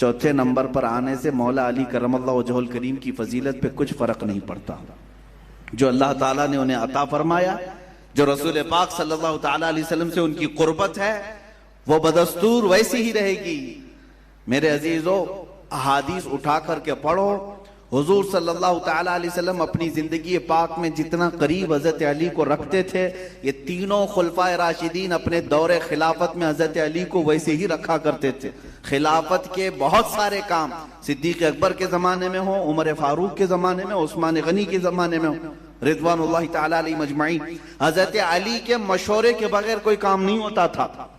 S1: चौथे नंबर पर आने से मौला अली करमल्लाहु वजहुल करीम की फजीलत पे कुछ फर्क नहीं पड़ता। जो अल्लाह ताला ने उन्हें अता फरमाया, जो रसूल पाक सल्लल्लाहु ताला अलैहि वसल्लम से उनकी कुर्बत है, वो बदस्तूर वैसी ही रहेगी। मेरे अजीजों, अहादीस उठा करके पढ़ो। हुजूर सल्लल्लाहु ताला अलैहि वसल्लम अपनी जिंदगी पाक में जितना करीब हजरत अली को रखते थे, ये तीनों खुलफाए राशिदीन अपने दौरे खिलाफत में हजरत अली को वैसे ही रखा करते थे। खिलाफत के बहुत सारे काम सिद्दीक अकबर के जमाने में हो, उमर फारूक के जमाने में, उस्मान गनी के जमाने में हो, रिज़वानुल्लाहि ताला अलैहिम अजमईन, हजरत अली के मशवरे के बगैर कोई काम नहीं होता था।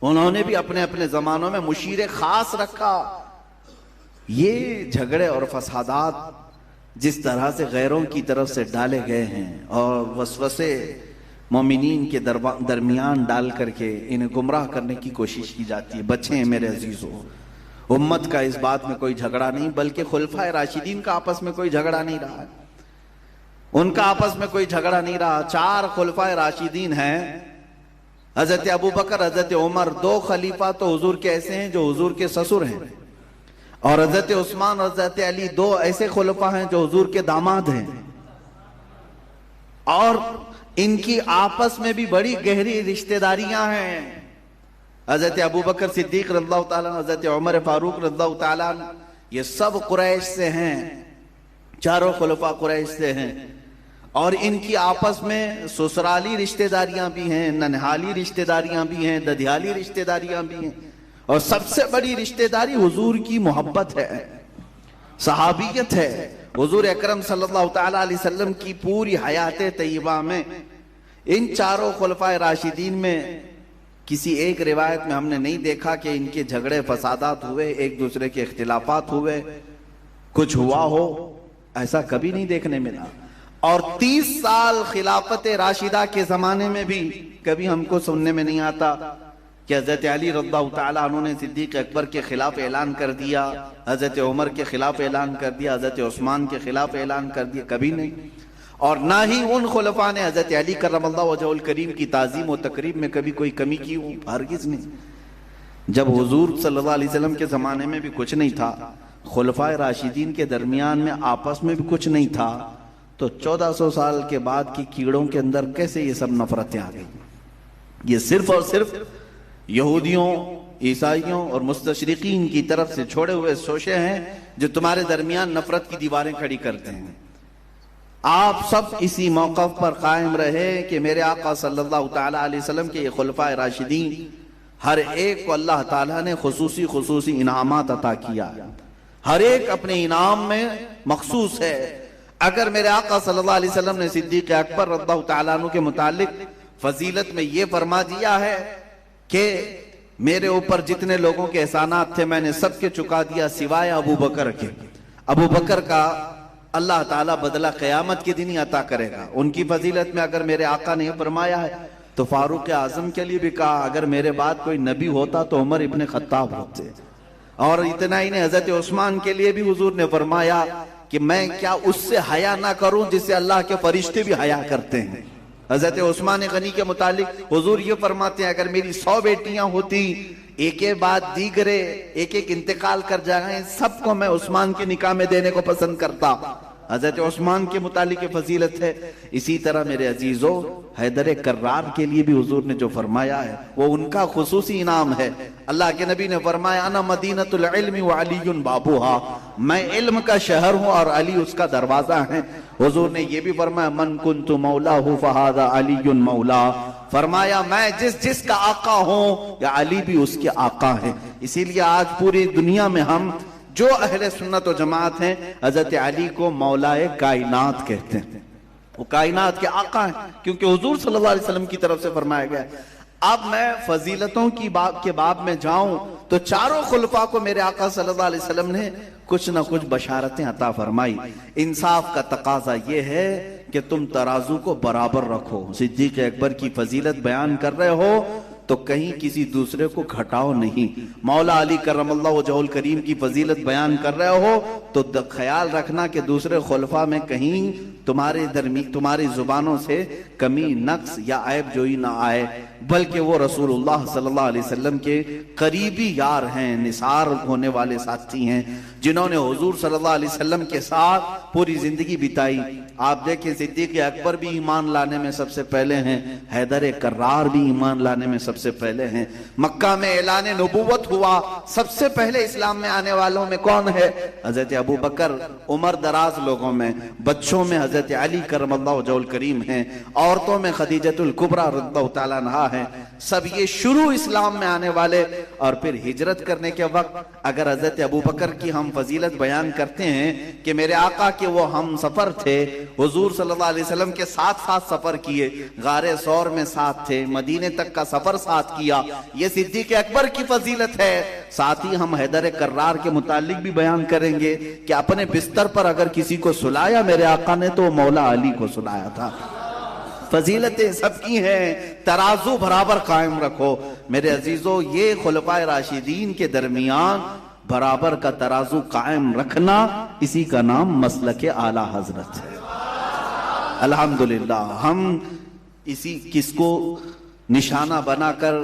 S1: उन्होंने भी अपने अपने जमानों में मुशीर खास रखा। ये झगड़े और फसादात जिस तरह से गैरों की तरफ से डाले गए हैं और वसवसे मोमिनीन के दरमियान डाल करके इन्हें गुमराह करने की कोशिश की जाती है, बच्चे मेरे अजीजों। उम्मत का इस बात में कोई झगड़ा नहीं, बल्कि खुलफाए राशिदीन का आपस में कोई झगड़ा नहीं रहा, उनका आपस में कोई झगड़ा नहीं रहा। चार खुलफाए राशिदीन हैं, हजरत अबू बकर, हजरत उमर, दो खलीफा तो हुजूर के ऐसे हैं जो हुजूर के ससुर हैं, और हजरत उस्मान और हजरत अली दो ऐसे खुलफा हैं जो हुजूर के दामाद हैं। और इनकी आपस में भी बड़ी गहरी रिश्तेदारियां हैं। हजरत अबू बकर सिद्दीक रज़ियल्लाहु ताला, हजरत उमर फारूक रज़ियल्लाहु ताला, ये सब कुरैश से हैं, चारों खुलफा कुरैश से हैं। और इनकी आपस में ससुराली रिश्तेदारियां भी हैं, ननहाली रिश्तेदारियां भी हैं, ददियाली रिश्तेदारियां भी हैं, और सबसे बड़ी रिश्तेदारी हुजूर की मोहब्बत है, सहाबियत है। हुजूर अकरम सल्लल्लाहु ताला अलैहि वसल्लम की पूरी हयात तय्यबा में इन चारों खुलफाए राशिदीन में किसी एक रिवायत में हमने नहीं देखा कि इनके झगड़े फसादात हुए, एक दूसरे के इख्तिलाफात हुए, कुछ हुआ हो, ऐसा कभी नहीं देखने मिला। और 30 साल खिलाफत राशिदा के जमाने में भी कभी हमको सुनने में नहीं आता कि हजरत अली रज़ियल्लाहु ताला अन्हु ने सिद्दीक अकबर के खिलाफ ऐलान कर दिया, हजरत उमर के खिलाफ ऐलान कर दिया, हजरत उस्मान के खिलाफ ऐलान कर दिया, कभी नहीं। और ना ही उन खुलफा ने हजरत अली करमल्लाहु वजहुल करीम की ताज़ीम और तकरीब में कभी कोई कमी की हो, हरगिज़ नहीं। जब हुजूर सल्लल्लाहु अलैहि वसल्लम के ज़माने में भी कुछ नहीं था, खुलफाए राशिदीन के दरमियान में आपस में भी कुछ नहीं था, तो 1400 साल के बाद की कीड़ों के अंदर कैसे ये सब नफरतें आ गई? ये सिर्फ और सिर्फ यहूदियों, ईसाइयों और मुस्तशरिकीन की तरफ से छोड़े हुए शोशे हैं जो तुम्हारे दरमियान नफरत की दीवारें खड़ी करते हैं। आप सब इसी मौक़िफ़ पर कायम रहे कि मेरे आका सल्लल्लाहु ताला अलैहि वसल्लम के ये खुलफाए राशिदीन, हर एक को अल्लाह ताला ने खुसूसी इनामात अता किया, हर एक अपने इनाम में मखसूस है। अगर मेरे आका सल्लल्लाहु अलैहि वसल्लम ने सिद्दीक अकबर रज़ियल्लाहु ताला अन्हु के मुतालिक फजीलत में ये फरमा दिया है कि मेरे ऊपर जितने लोगों के एहसानात थे मैंने सबके चुका दिया सिवाय अबू बकर के। अबू बकर का अल्लाह ताला बदला क़यामत के दिन ही अता करेगा। उनकी फजीलत में अगर मेरे आका ने फरमाया है तो फारूक आजम के लिए भी कहा, अगर मेरे बाद कोई नबी होता तो उमर इब्ने खत्ताब होते। और इतना ही नहीं, हजरत उस्मान के लिए भी हुजूर ने फरमाया कि मैं क्या उससे हया ना करूं जिससे अल्लाह के फरिश्ते भी हया करते हैं। हजरत उस्मान गनी के मुतालिक हुजूर ये फरमाते हैं, अगर मेरी 100 बेटियां होती, एक के बाद दीगरे एक एक इंतकाल कर जाए, सबको मैं उस्मान के निकाह में देने को पसंद करता। हजरत उस्मान के मुतालिक फजीलत है। इसी तरह मेरे अजीजों, हैदर कर्रार के लिए भी हुजूर ने जो फरमाया है वो उनका खुसूसी इनाम है। अल्लाह के नबी ने फरमाया, अना मदीनतुल इल्मी व अलीयुन बाबूहा, मैं इल्म का शहर हूँ और अली उसका दरवाजा है। हुजूर ने ये भी फरमाया, मन कुन्तु मौलाहु फहादा अलीयुन मौला, फरमाया मैं जिस का आका हूँ या अली भी उसके आका है। इसीलिए आज पूरी दुनिया में हम जो अहले सुन्नत व जमात हैं, हजरत अली को मौलाए कायनात कहते हैं। वो कायनात के आका हैं क्योंकि हुजूर सल्लल्लाहु अलैहि वसल्लम की तरफ से फरमाया गया। अब मैं फजीलतों की के बाब में जाऊं तो चारों खुलफा को मेरे आका सल्लल्लाहु अलैहि वसल्लम ने कुछ ना कुछ बशारतें अता फरमाई। इंसाफ का तकाजा यह है कि तुम तराजू को बराबर रखो। सिद्दीक अकबर की फजीलत बयान कर रहे हो तो कहीं किसी दूसरे को घटाओ नहीं। मौला अली करमल्लाहु वजहुल करीम की फजीलत बयान कर रहे हो तो ख्याल रखना कि दूसरे खुलफा में कहीं तुम्हारी जुबानों से कमी, नक्स या ऐब जोई ना आए, बल्कि वो रसूलुल्लाह सल्लल्लाहु अलैहि वसल्लम के करीबी यार हैं, निसार होने वाले साथी हैं, जिन्होंने हुजूर सल्लल्लाहु अलैहि वसल्लम के साथ पूरी जिंदगी बिताई। आप देखें, सिद्दीक अकबर भी ईमान लाने में सबसे पहले हैं, हैदर कर्रार भी ईमान लाने में सबसे पहले हैं। मक्का में ऐलान नबूवत हुआ, सबसे पहले इस्लाम में आने वालों में कौन है? हजरत अबू बकर। उम्र दराज लोगों में, बच्चों में हजरत अली करमल्लाहु वजहुल करीम हैं, औरतों में खदीजतुल कुबरा रज़ियल्लाहु तआला अन्हा है। सब ये शुरू इस्लाम में आने वाले। और फिर हिजरत करने के वक्त अगर हजरत अबू बकर की हम फजीलत बयान करते हैं कि मेरे आका के वो हम सफर थे, हुजूर सल्लल्लाहु अलैहि वसल्लम के साथ साथ सफर किए, गारे सौर में साथ थे, मदीने तक का सफर साथ किया, ये सिद्दीक अकबर की फजीलत है। साथ ही हम हैदर कर्रार के मुतालिक भी बयान करेंगे कि अपने बिस्तर पर अगर किसी को सुलाया मेरे आका ने तो मौला अली को सुलाया था। फजीलतें सबकी हैं, तराजू बराबर कायम रखो। मेरे अजीजों, ये खुलफाए राशिदीन के दरमियान बराबर का तराजू कायम रखना, इसी का नाम मसलक आला हजरत है। अल्हम्दुलिल्लाह हम इसी किसको निशाना बनाकर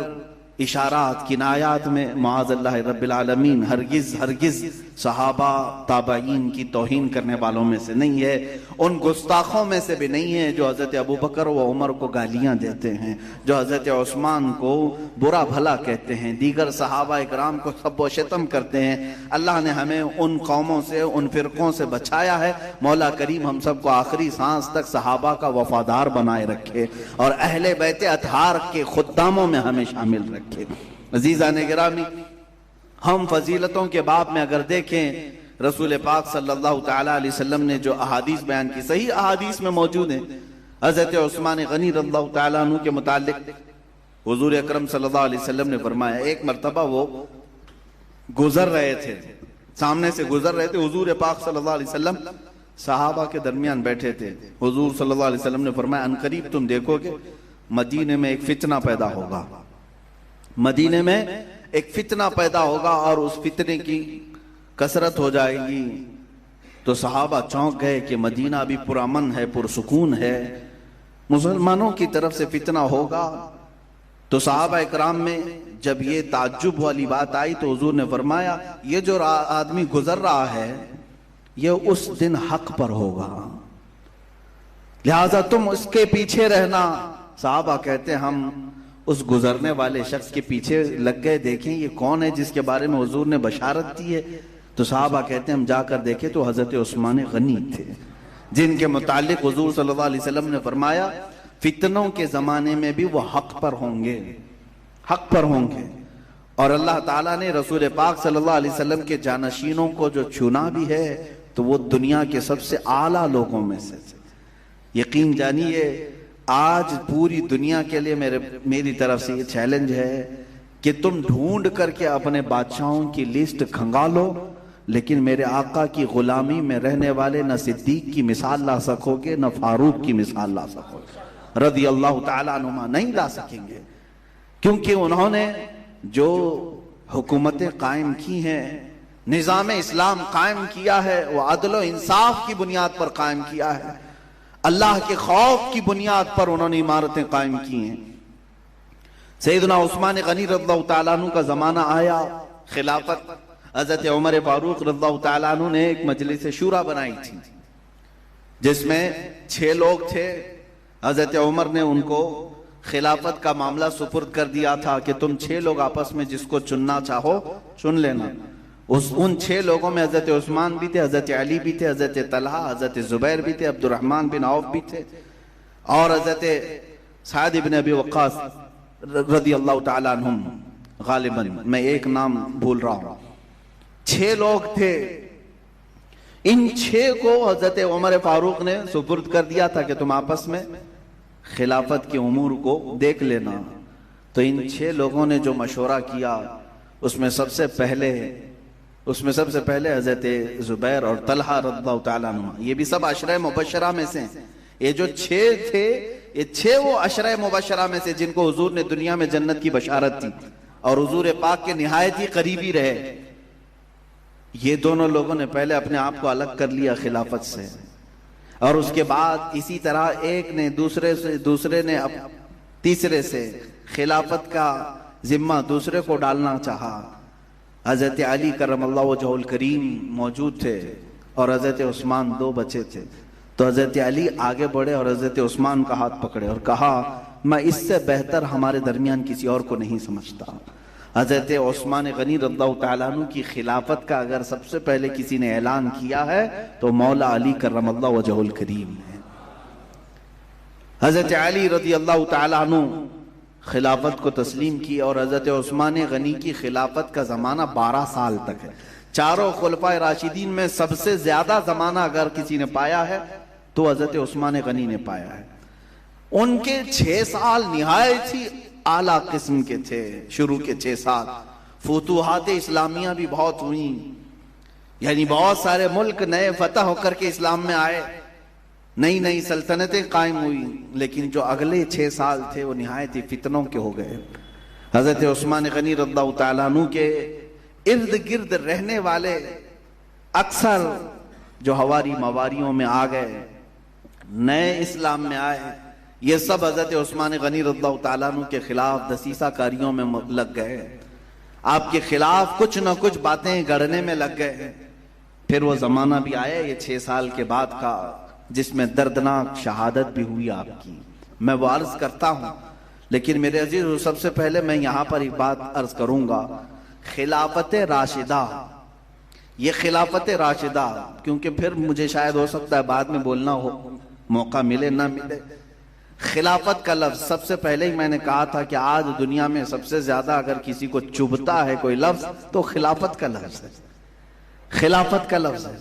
S1: इशारात किनायात में माअज़ल्लाह रब्बिल आलमीन हरगिज सहाबा ताबईन की तौहीन करने वालों में से नहीं है, उन गुस्ताखों में से भी नहीं है जो हजरत अबू बकर व उमर को गालियां देते हैं, जो हजरत उस्मान को बुरा भला कहते हैं, दीगर सहाबा इकराम को सब व शतम करते हैं। अल्लाह ने हमें उन कौमों से, उन फिरकों से बचाया है। मौला करीम हम सबको आखिरी सांस तक सहाबा का वफादार बनाए रखे और अहले बैत अतहार के खुद्दामों में हमें शामिल रखे। अजीज़ान गिरामी, हम फजीलतों के बाब में अगर देखें, रसूल पाक सल्लल्लाहु तआला अलैहि वसल्लम ने जो अहादीस बयान की, सही अहादीस में मौजूद है। हजरत उस्मान गनी रज़ियल्लाहु तआला अन्हु के मुतालिक हुजूर अकरम सल्लल्लाहु अलैहि वसल्लम ने फरमाया, एक मर्तबा वो गुजर रहे थे, सामने से गुजर रहे थे, हुजूर पाक सल्लल्लाहु अलैहि वसल्लम सहाबा के दरमियान बैठे थे। हुजूर सल्लल्लाहु अलैहि वसल्लम ने फरमाया, अनकरीब तुम देखोगे मदीने में एक फितना पैदा होगा, मदीने में एक फितना पैदा होगा और उस फितने की कसरत हो जाएगी। तो सहाबा चौंक गए कि मदीना अभी पुरअमन है, पुरसुकून है, मुसलमानों की तरफ से फितना होगा। तो सहाबा इकराम में जब ये ताज्जुब वाली बात आई तो हुजूर ने फरमाया, ये जो आदमी गुजर रहा है ये उस दिन हक पर होगा, लिहाजा तुम उसके पीछे रहना। सहाबा कहते हैं हम उस गुजरने वाले शख्स के पीछे लग गए, देखें ये कौन है जिसके बारे में हुजूर ने बशारत दी है। तो सहाबा कहते हैं हम जाकर देखे तो हजरत उस्मान गनी थे, जिनके मुतालिक हुजूर सल्लल्लाहु अलैहि वसल्लम ने फरमाया, फितनों के जमाने में भी वो हक पर होंगे, हक पर होंगे। और अल्लाह ताला ने रसूल पाक सल्लल्लाहु अलैहि वसल्लम के जानशीनों को जो चुना भी है तो वो दुनिया के सबसे आला लोगों में से। यकीन जानिए, आज पूरी दुनिया के लिए मेरी तरफ से ये चैलेंज है कि तुम ढूंढ करके अपने बादशाहों की लिस्ट खंगालो, लेकिन मेरे आका की गुलामी में रहने वाले न सिद्दीक की मिसाल ला सकोगे, न फारूक की मिसाल ला सकोगे, रज़ी अल्लाह तआला अन्हुमा, नहीं ला सकेंगे। क्योंकि उन्होंने जो हुकूमतें कायम की हैं, निज़ाम इस्लाम कायम किया है, वो अदल व इंसाफ की बुनियाद पर कायम किया है, अल्लाह के खौफ की बुनियाद पर उन्होंने इमारतें कायम की हैं। सैयदना उस्मान गनी रज़ियल्लाहु तआला अन्हु का जमाना आया, खिलाफत, हजरत उमर फारूक रज़ियल्लाहु तआला अन्हु ने एक मजलिस शूरा बनाई थी। जिसमें 6 लोग थे। हजरत उमर ने उनको खिलाफत का मामला सुपुर्द कर दिया था कि तुम 6 लोग आपस में जिसको चुनना चाहो चुन लेना। उन 6 लोगों में हजरत उस्मान भी थे, हजरत अली भी थे, हजरत तलहा, हजरत जुबैर भी थे, अब्दुर्रहमान बिन औफ भी थे और हजरत साद इब्न अबी वक्कास रज़ी अल्लाह ताला अन्हुम। गालिबन मैं एक नाम भूल रहा हूं। 6 लोग थे। इन 6 को हजरत उमर फारूक ने सुपुर्द कर दिया था कि तुम आपस में खिलाफत के उमूर को देख लेना। तो इन 6 लोगों ने जो मशवरा किया उसमें सबसे पहले हजरत जुबैर और तलहा रज़ियल्लाहु ताला अन्हुमा, ये भी सब अशरा मुबशरा में से। ये जो 6 थे, ये 6 वो अशरा मुबशरा में से जिनको हुजूर ने दुनिया में जन्नत की बशारत दी और हुजूर पाक के निहायत ही करीबी रहे। ये दोनों लोगों ने पहले अपने आप को अलग कर लिया खिलाफत से और उसके बाद इसी तरह एक ने दूसरे ने तीसरे से खिलाफत का जिम्मा दूसरे को डालना चाहा। हजरत अली करमल्लाहु वजहुल करीम मौजूद थे और हजरत उस्मान 2 बचे थे। तो हजरत अली आगे बढ़े और हजरत उस्मान का हाथ पकड़े और कहा, मैं इससे बेहतर हमारे दरमियान किसी और को नहीं समझता। हजरत उस्मान गनी रज़ियल्लाहु ताला अन्हु की खिलाफत का अगर सबसे पहले किसी ने ऐलान किया है तो मौला अली करमल्लाहु वजहुल करीम है। हजरत अली रज़ियल्लाहु ताला अन्हु खिलाफत को तस्लीम की और हजरत उस्मान गनी की खिलाफत का जमाना 12 साल तक है। चारों खुलफाए राशिदीन में सबसे ज्यादा जमाना अगर किसी ने पाया है तो हजरत उस्मान गनी ने पाया है। उनके 6 साल निहायत ही आला किस्म के थे। शुरू के 6 साल फुतूहात इस्लामिया भी बहुत हुई, यानी बहुत सारे मुल्क नए फतह होकर के इस्लाम में आए, नई नई सल्तनतें कायम हुई। लेकिन जो अगले 6 साल थे वो निहायत ही फितनों के हो गए। हजरत उस्मान गनी रज़ियल्लाहु ताला अन्हु के इर्द गिर्द रहने वाले अक्सर जो हवारी मवारियों में आ गए, नए इस्लाम में आए, ये सब हजरत उस्मान गनी रज़ियल्लाहु ताला अन्हु के खिलाफ दसीसा कारियों में लग गए। आपके खिलाफ कुछ न कुछ बातें गढ़ने में लग गए। फिर वो जमाना भी आया ये 6 साल के बाद का जिसमें दर्दनाक शहादत भी हुई आपकी। मैं वो अर्ज करता हूं, लेकिन मेरे अजीज सबसे पहले मैं यहां पर एक बात अर्ज करूंगा। खिलाफत राशिदा, ये खिलाफत राशिदा, क्योंकि फिर मुझे शायद हो सकता है बाद में बोलना हो, मौका मिले ना मिले। खिलाफत का लफ्ज सबसे पहले ही मैंने कहा था कि आज दुनिया में सबसे ज्यादा अगर किसी को चुभता है कोई लफ्ज तो खिलाफत का लफ्ज है। खिलाफत का लफ्ज है।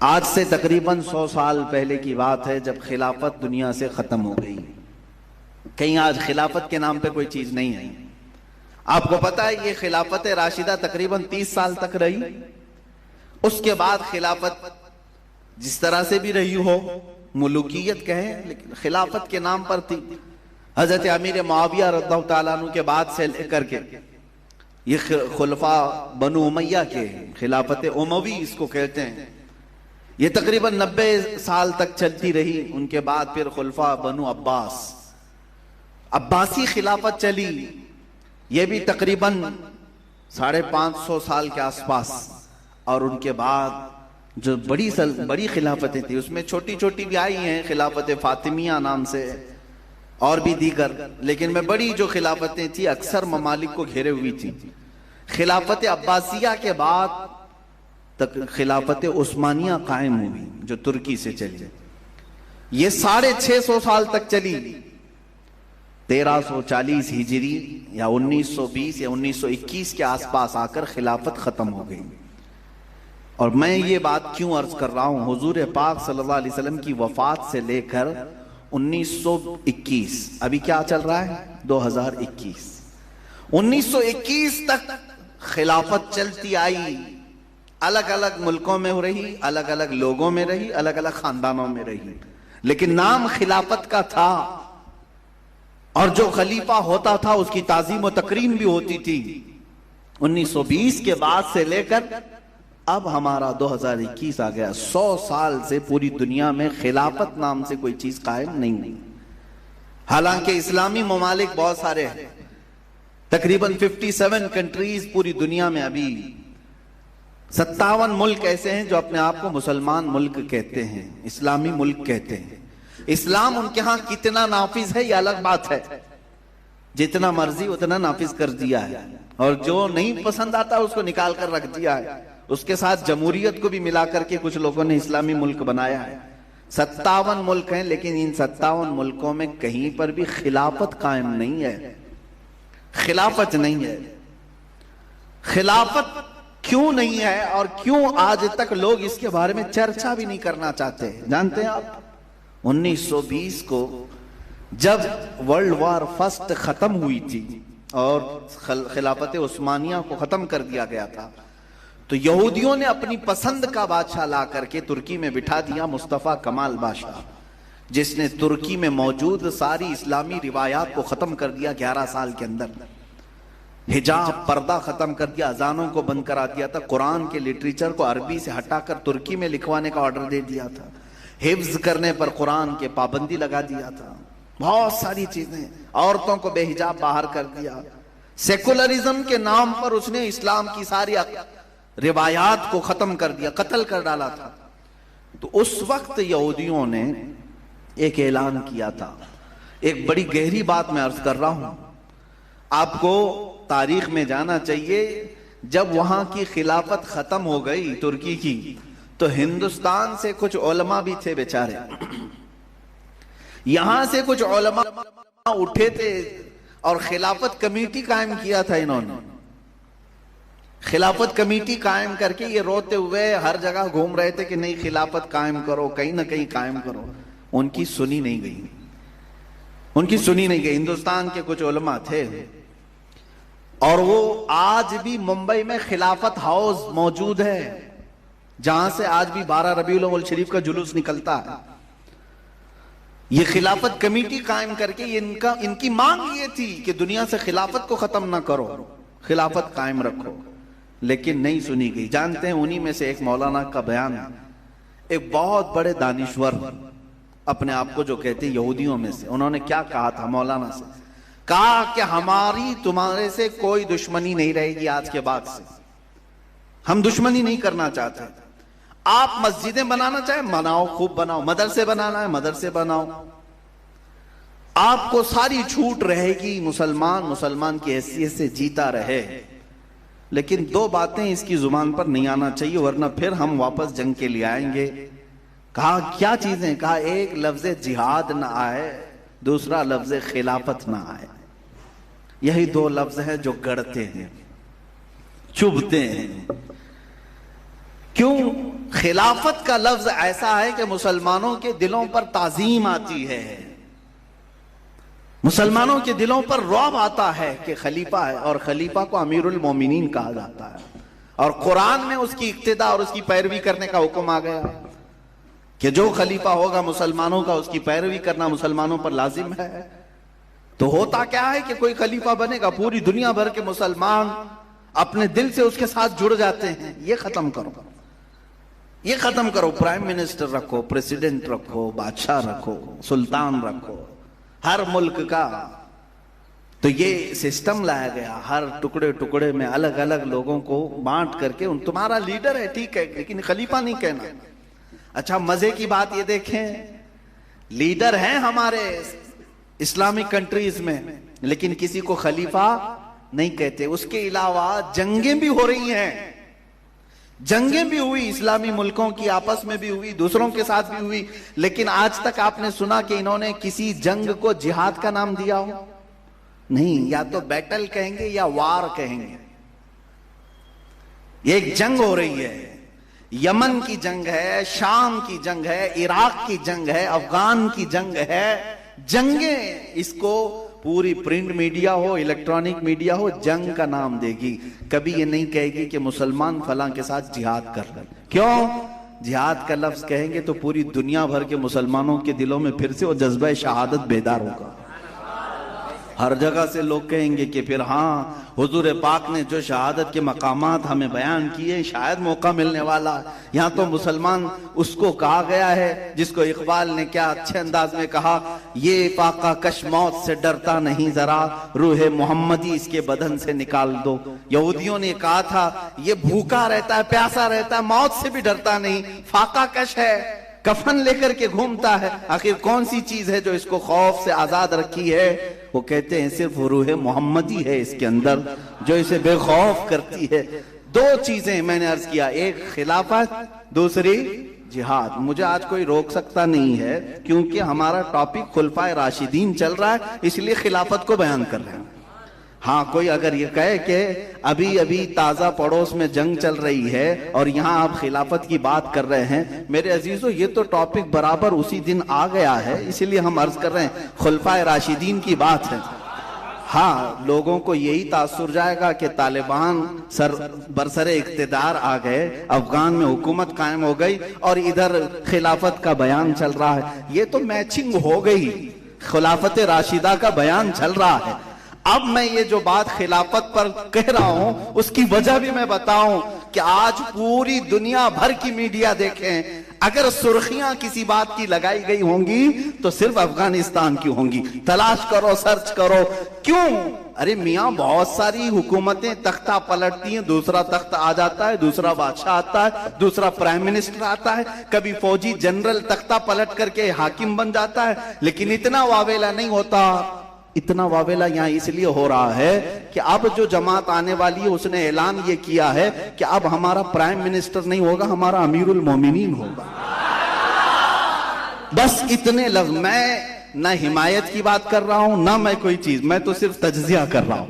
S1: आज से तकरीबन 100 साल पहले की बात है जब खिलाफत दुनिया से खत्म हो गई। कहीं आज खिलाफत के नाम पे कोई चीज नहीं है। आपको पता है ये खिलाफत राशिदा तकरीबन 30 साल तक रही। उसके बाद खिलाफत जिस तरह से भी रही हो, मुलुकियत कहें लेकिन खिलाफत के नाम पर थी। हजरत अमीर मुआविया रज़ियल्लाहु ताला अन्हु के बाद से लेकर के ये खुलफा बनु उमैया के खिलाफत उमवी इसको कहते हैं, ये तकरीबन 90 साल तक चलती रही। उनके बाद फिर खुलफा बनु अब्बास, अब्बासी खिलाफत चली, ये भी तकरीबन 550 साल के आसपास। और उनके बाद जो बड़ी खिलाफतें थी उसमें छोटी छोटी भी आई हैं, खिलाफत फातिमिया नाम से और भी दीगर, लेकिन में बड़ी जो खिलाफतें थी अक्सर ममालिक को घेरे हुई थी। खिलाफत अब्बासिया के बाद तक खिलाफत उस्मानिया कायम हुई जो तुर्की से चली। ये 650 साल तक चली। 1340 हिजरी या 1920 या 1921 के आसपास आकर खिलाफत खत्म हो गई। और मैं ये बात क्यों अर्ज कर रहा हूं, हुजूर पाक सल्लल्लाहु अलैहि वसल्लम की वफात से लेकर 1921, अभी क्या चल रहा है 2021, 1921 तक खिलाफत चलती आई। अलग अलग मुल्कों में हो रही, अलग अलग लोगों में रही, अलग अलग खानदानों में रही, लेकिन नाम खिलाफत का था। और जो खलीफा होता था उसकी ताजीम व तकरीम भी होती थी। 1920 के बाद से लेकर अब हमारा 2021 आ गया। 100 साल से पूरी दुनिया में खिलाफत नाम से कोई चीज कायम नहीं। हालांकि इस्लामी ममालिक बहुत सारे हैं, तकरीबन 57 कंट्रीज पूरी दुनिया में अभी 57 मुल्क ऐसे हैं जो अपने आप को मुसलमान मुल्क कहते हैं, इस्लामी मुल्क कहते हैं। इस्लाम उनके यहां कितना नाफिज है ये अलग बात है, जितना मर्जी उतना नाफिज कर दिया है, और जो नहीं पसंद आता उसको निकाल कर रख दिया है। उसके साथ जमहूरियत को भी मिला करके कुछ लोगों ने इस्लामी मुल्क बनाया है। 57 मुल्क हैं, लेकिन इन 57 मुल्कों में कहीं पर भी खिलाफत कायम नहीं है। खिलाफत नहीं है। खिलाफत क्यों नहीं है और क्यों आज तक लोग इसके बारे में चर्चा भी नहीं करना चाहते? जानते हैं आप, 1920 को जब वर्ल्ड वॉर फर्स्ट खत्म हुई थी और खिलाफत उस्मानिया को खत्म कर दिया गया था, तो यहूदियों ने अपनी पसंद का बादशाह ला करके तुर्की में बिठा दिया, मुस्तफा कमाल बादशाह, जिसने तुर्की में मौजूद सारी इस्लामी रिवायात को खत्म कर दिया 11 साल के अंदर। हिजाब, पर्दा खत्म कर दिया, अजानों को बंद करा दिया था, कुरान के लिटरेचर को अरबी से हटाकर तुर्की में लिखवाने का ऑर्डर दे दिया था, हिफ्ज करने पर कुरान के पाबंदी लगा दिया था, बहुत सारी चीजें, औरतों को बेहिजाब बाहर कर दिया। सेकुलरिज्म के नाम पर उसने इस्लाम की सारी रिवायात को खत्म कर दिया, कत्ल कर डाला था। तो उस वक्त यहूदियों ने एक ऐलान किया था। एक बड़ी गहरी बात मैं अर्ज कर रहा हूं, आपको तारीख में जाना चाहिए। जब वहां की खिलाफत खत्म हो गई तुर्की की, तो हिंदुस्तान से कुछ उलमा भी थे बेचारे, यहां से कुछ उलमा उठे थे और खिलाफत कमेटी कायम किया था इन्होंने। खिलाफत कमेटी कायम करके ये रोते हुए हर जगह घूम रहे थे कि नहीं खिलाफत कायम करो, कहीं ना कहीं कायम करो। उनकी सुनी नहीं गई, उनकी सुनी नहीं गई। हिंदुस्तान के कुछ उलमा थे और वो आज भी मुंबई में खिलाफत हाउस मौजूद है, जहां से आज भी 12 रबीउल अव्वल शरीफ का जुलूस निकलता है। ये खिलाफत कमेटी कायम करके इनकी मांग ये थी कि दुनिया से खिलाफत को खत्म ना करो, खिलाफत कायम रखो, लेकिन नहीं सुनी गई। जानते हैं उन्हीं में से एक मौलाना का बयान है, एक बहुत बड़े दानिश्वर अपने आप को जो कहते हैं यहूदियों में से, उन्होंने क्या कहा था मौलाना से? कहा कि हमारी तुम्हारे से कोई दुश्मनी नहीं रहेगी आज के बाद से, हम दुश्मनी नहीं करना चाहते। आप मस्जिदें बनाना चाहे बनाओ, खूब बनाओ, मदरसे बनाना है मदरसे बनाओ, आपको सारी छूट रहेगी, मुसलमान की हैसियत से जीता रहे। लेकिन 2 बातें इसकी जुबान पर नहीं आना चाहिए, वरना फिर हम वापस जंग के लिए आएंगे। कहा क्या चीजें? कहा एक लफ्ज जिहाद ना आए, दूसरा लफ्ज खिलाफत ना आए। यही 2 लफ्ज हैं जो गढ़ते हैं, चुभते हैं। क्यों? खिलाफत का लफ्ज ऐसा है कि मुसलमानों के दिलों पर ताजीम आती है, मुसलमानों के दिलों पर रौब आता है कि खलीफा है, और खलीफा को अमीरुल मोमिनीन कहा जाता है, और कुरान में उसकी इक्तिदा और उसकी पैरवी करने का हुक्म आ गया कि जो खलीफा होगा मुसलमानों का, उसकी पैरवी करना मुसलमानों पर लाजिम है। तो होता क्या है कि कोई खलीफा बनेगा, पूरी दुनिया भर के मुसलमान अपने दिल से उसके साथ जुड़ जाते हैं। ये खत्म करो, ये खत्म करो। प्राइम मिनिस्टर रखो, प्रेसिडेंट रखो, बादशाह रखो, सुल्तान रखो, हर मुल्क का। तो ये सिस्टम लाया गया, हर टुकड़े टुकड़े में अलग अलग लोगों को बांट करके तुम्हारा लीडर है, ठीक है, लेकिन खलीफा नहीं कहना। अच्छा, मजे की बात ये देखें, लीडर हैं हमारे इस्लामिक कंट्रीज में, लेकिन किसी को खलीफा नहीं कहते। उसके अलावा जंगें भी हो रही हैं, जंगें भी हुई, इस्लामी मुल्कों की आपस में भी हुई, दूसरों के साथ भी हुई, लेकिन आज तक आपने सुना कि इन्होंने किसी जंग को जिहाद का नाम दिया हो? नहीं, या तो बैटल कहेंगे या वार कहेंगे। एक जंग हो रही है, यमन की जंग है, शाम की जंग है, इराक की जंग है, अफगान की जंग है। जंगें, इसको पूरी प्रिंट मीडिया हो, इलेक्ट्रॉनिक मीडिया हो, जंग का नाम देगी, कभी ये नहीं कहेगी कि मुसलमान फलां के साथ जिहाद कर रहे। क्यों? जिहाद का लफ्ज कहेंगे तो पूरी दुनिया भर के मुसलमानों के दिलों में फिर से वो जज्बा शहादत बेदार होगा। हर जगह से लोग कहेंगे कि फिर हाँ, हुजूर पाक ने जो शहादत के मकामात हमें बयान किए, शायद मौका मिलने वाला। यहाँ तो मुसलमान उसको कहा गया है जिसको इकबाल ने क्या अच्छे अंदाज में कहा, ये फाका कश मौत से डरता नहीं जरा, रूहे मोहम्मदी इसके बदन से निकाल दो। यहूदियों ने कहा था ये भूखा रहता है, प्यासा रहता है, मौत से भी डरता नहीं, फाका कश है, कफन लेकर के घूमता है। आखिर कौन सी चीज है जो इसको खौफ से आजाद रखी है? वो कहते हैं सिर्फ रूह मोहम्मदी है इसके अंदर जो इसे बेखौफ करती है। दो चीजें मैंने अर्ज किया, एक खिलाफत, दूसरी जिहाद। मुझे आज कोई रोक सकता नहीं है क्योंकि हमारा टॉपिक खुलफाए राशिदीन चल रहा है, इसलिए खिलाफत को बयान कर रहे हैं। हाँ, कोई अगर ये कहे कि अभी अभी ताजा पड़ोस में जंग चल रही है और यहाँ आप खिलाफत की बात कर रहे हैं, मेरे अजीजों ये तो टॉपिक बराबर उसी दिन आ गया है, इसीलिए हम अर्ज कर रहे हैं खुलफाए राशिदीन की बात है। हाँ, लोगों को यही तासुर जाएगा कि तालिबान बरसरे इख्तिदार आ गए, अफगान में हुकूमत कायम हो गई और इधर खिलाफत का बयान चल रहा है। ये तो मैचिंग हो गई, खिलाफत राशिदा का बयान चल रहा है। अब मैं ये जो बात खिलाफत पर कह रहा हूं उसकी वजह भी मैं बताऊं कि आज पूरी दुनिया भर की मीडिया देखें, अगर सुर्खियां किसी बात की लगाई गई होंगी तो सिर्फ अफगानिस्तान की होंगी। तलाश करो, सर्च करो, क्यों? अरे मियां, बहुत सारी हुकूमतें तख्ता पलटती हैं, दूसरा तख्त आ जाता है, दूसरा बादशाह आता है, दूसरा प्राइम मिनिस्टर आता है, कभी फौजी जनरल तख्ता पलट करके हाकिम बन जाता है, लेकिन इतना वावेला नहीं होता। इतना वावेला यहाँ इसलिए हो रहा है कि अब जो जमात आने वाली है उसने ऐलान ये किया है कि अब हमारा प्राइम मिनिस्टर नहीं होगा, हमारा अमीरुल मोमिनीन होगा। बस इतने लफ्ज। मैं ना हिमायत की बात कर रहा हूं ना मैं कोई चीज, मैं तो सिर्फ तज्जिया कर रहा हूं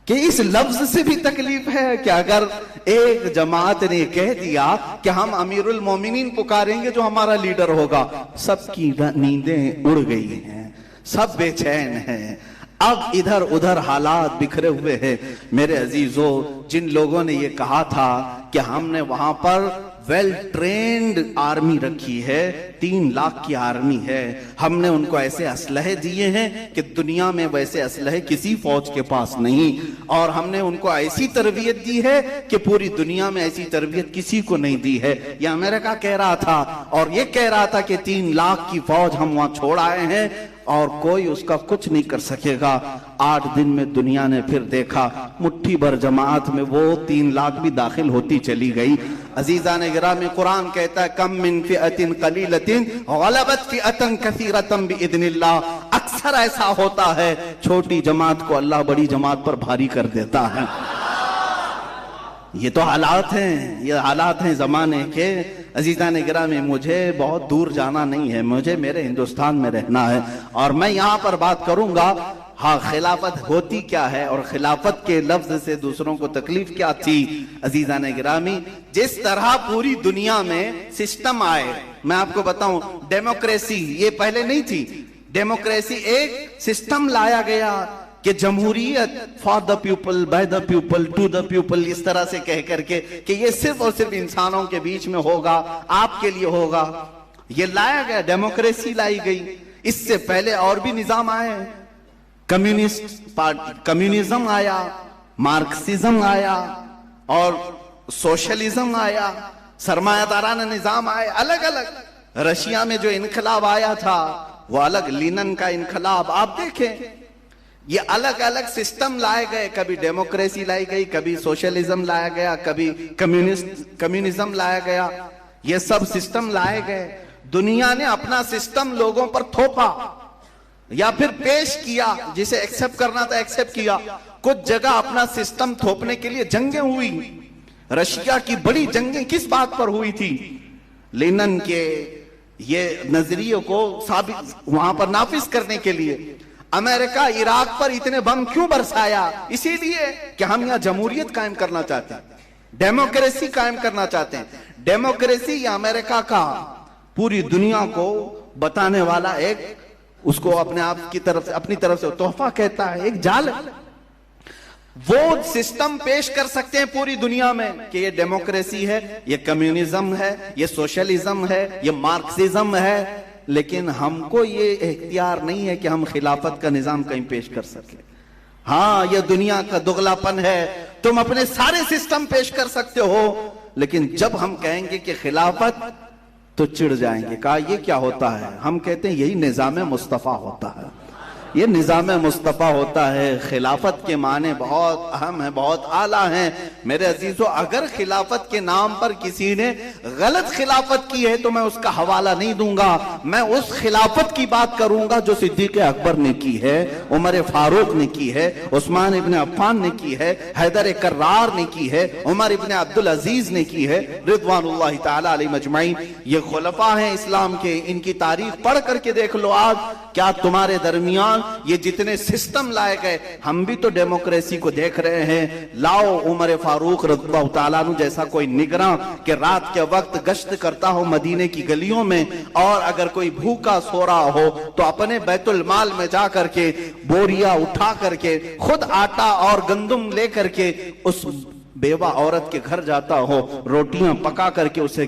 S1: कि इस लफ्ज से भी तकलीफ है कि अगर एक जमात ने कह दिया कि हम अमीरुल मोमिनीन पुकारेंगे जो हमारा लीडर होगा, सबकी नींदें उड़ गई हैं, सब बेचैन हैं। अब इधर उधर हालात बिखरे हुए हैं। मेरे अजीजों, जिन लोगों ने ये कहा था कि हमने वहां पर वेल ट्रेन्ड आर्मी रखी है, 3 लाख की आर्मी है, हमने उनको ऐसे असलहे दिए हैं कि दुनिया में वैसे असलहे किसी फौज के पास नहीं, और हमने उनको ऐसी तरबियत दी है कि पूरी दुनिया में ऐसी तरबियत किसी को नहीं दी है। ये अमेरिका कह रहा था, और ये कह रहा था कि 3 लाख की फौज हम वहां छोड़ आए हैं और कोई उसका कुछ नहीं कर सकेगा। 8 दिन में दुनिया ने फिर देखा, मुट्ठी भर जमात में वो 3 लाख भी दाखिल होती चली गई। अजीजा ने गिरामी, कुरान कहता है कम मिन फिअतिन कलीलतिन गलबत फिअतन कसीरतन बिइज़्निल्लाह। अक्सर ऐसा होता है, छोटी जमात को अल्लाह बड़ी जमात पर भारी कर देता है। ये तो हालात हैं, ये हालात हैं जमाने के। अजीजा ने गिरामी, मुझे बहुत दूर जाना नहीं है, मुझे मेरे हिंदुस्तान में रहना है और मैं यहां पर बात करूंगा। हाँ, खिलाफत होती क्या है और खिलाफत के लफ्ज से दूसरों को तकलीफ क्या थी। अजीजा ने गिरामी, जिस तरह पूरी दुनिया में सिस्टम आए, मैं आपको बताऊं, डेमोक्रेसी ये पहले नहीं थी। डेमोक्रेसी एक सिस्टम लाया गया कि जमहूरियत for the people, by the people, to the people, इस तरह से कह करके कि ये सिर्फ और सिर्फ इंसानों के बीच में होगा, आपके लिए होगा, ये लाया गया, डेमोक्रेसी लाई गई। इससे पहले और भी निजाम आए, कम्युनिस्ट पार्टी, कम्युनिज्म आया, मार्क्सिज्म आया और सोशलिज्म आया, सरमायादाराना निजाम आए, अलग अलग। रशिया में जो इनकलाब आया था वो अलग, लीनिन का इनकलाब, आप देखें ये अलग अलग सिस्टम लाए गए। कभी डेमोक्रेसी लाई गई, कभी सोशलिज्म लाया गया, कभी कम्युनिज्म लाया गया। ये सब सिस्टम लाए गए। दुनिया ने अपना सिस्टम लोगों पर थोपा या फिर पेश किया, जिसे एक्सेप्ट करना था एक्सेप्ट किया। कुछ जगह अपना सिस्टम थोपने के लिए जंगें हुई। रशिया की बड़ी जंगें किस बात पर हुई थी? लेनिन के ये नजरिए को साबित वहां पर नाफिज करने के लिए। अमेरिका इराक पर इतने बम क्यों बरसाया? इसीलिए कि हम यहां जमहूरियत कायम करना चाहते हैं, डेमोक्रेसी कायम करना चाहते हैं। डेमोक्रेसी या अमेरिका का पूरी दुनिया को बताने वाला एक, उसको अपने आप की तरफ से, अपनी तरफ से तोहफा कहता है, एक जाल। वो सिस्टम पेश कर सकते हैं पूरी दुनिया में कि ये डेमोक्रेसी है, ये कम्युनिज्म है, ये सोशलिज्म है, ये मार्क्सिज्म है, लेकिन हमको ये इख्तियार नहीं है कि हम खिलाफत का निजाम कहीं पेश कर सके। हाँ, ये दुनिया का दुगलापन है, तुम अपने सारे सिस्टम पेश कर सकते हो, लेकिन जब हम कहेंगे कि खिलाफत तो चिढ़ जाएंगे। कहा ये क्या होता है? हम कहते हैं यही निजाम मुस्तफा होता है, ये निजाम मुस्तफा होता है। खिलाफत के माने बहुत अहम है, बहुत आला हैं। मेरे अजीजों, अगर खिलाफत के नाम पर किसी ने गलत खिलाफत की है तो मैं उसका हवाला नहीं दूंगा, मैं उस खिलाफत की बात करूंगा जो सिद्दीक अकबर ने की है, उमर फारूक ने की है, उस्मान इब्ने अफ्फान ने की है, हैदर कर्रार ने की है, उमर इब्ने अब्दुल अजीज ने की है, रिज़वानुल्लाहि ताला अलैहिम अजमईन। ये खुलफा हैं इस्लाम के, इनकी तारीख पढ़ करके देख लो। आज क्या तुम्हारे दरमियान ये जितने सिस्टम लाए गए, हम भी तो डेमोक्रेसी को देख रहे हैं। लाओ उमर फारूक रज़ियल्लाहु ताला अन्हु जैसा कोई निगरान कि रात के वक्त गश्त करता हो मदीने की गलियों में, और अगर कोई भूखा सो रहा हो तो अपने बैतुल माल में जा करके बोरिया उठा करके खुद आटा और गंदुम ले करके उस बेवा औरत के घर जाता हो, रोटियां पका करके उसे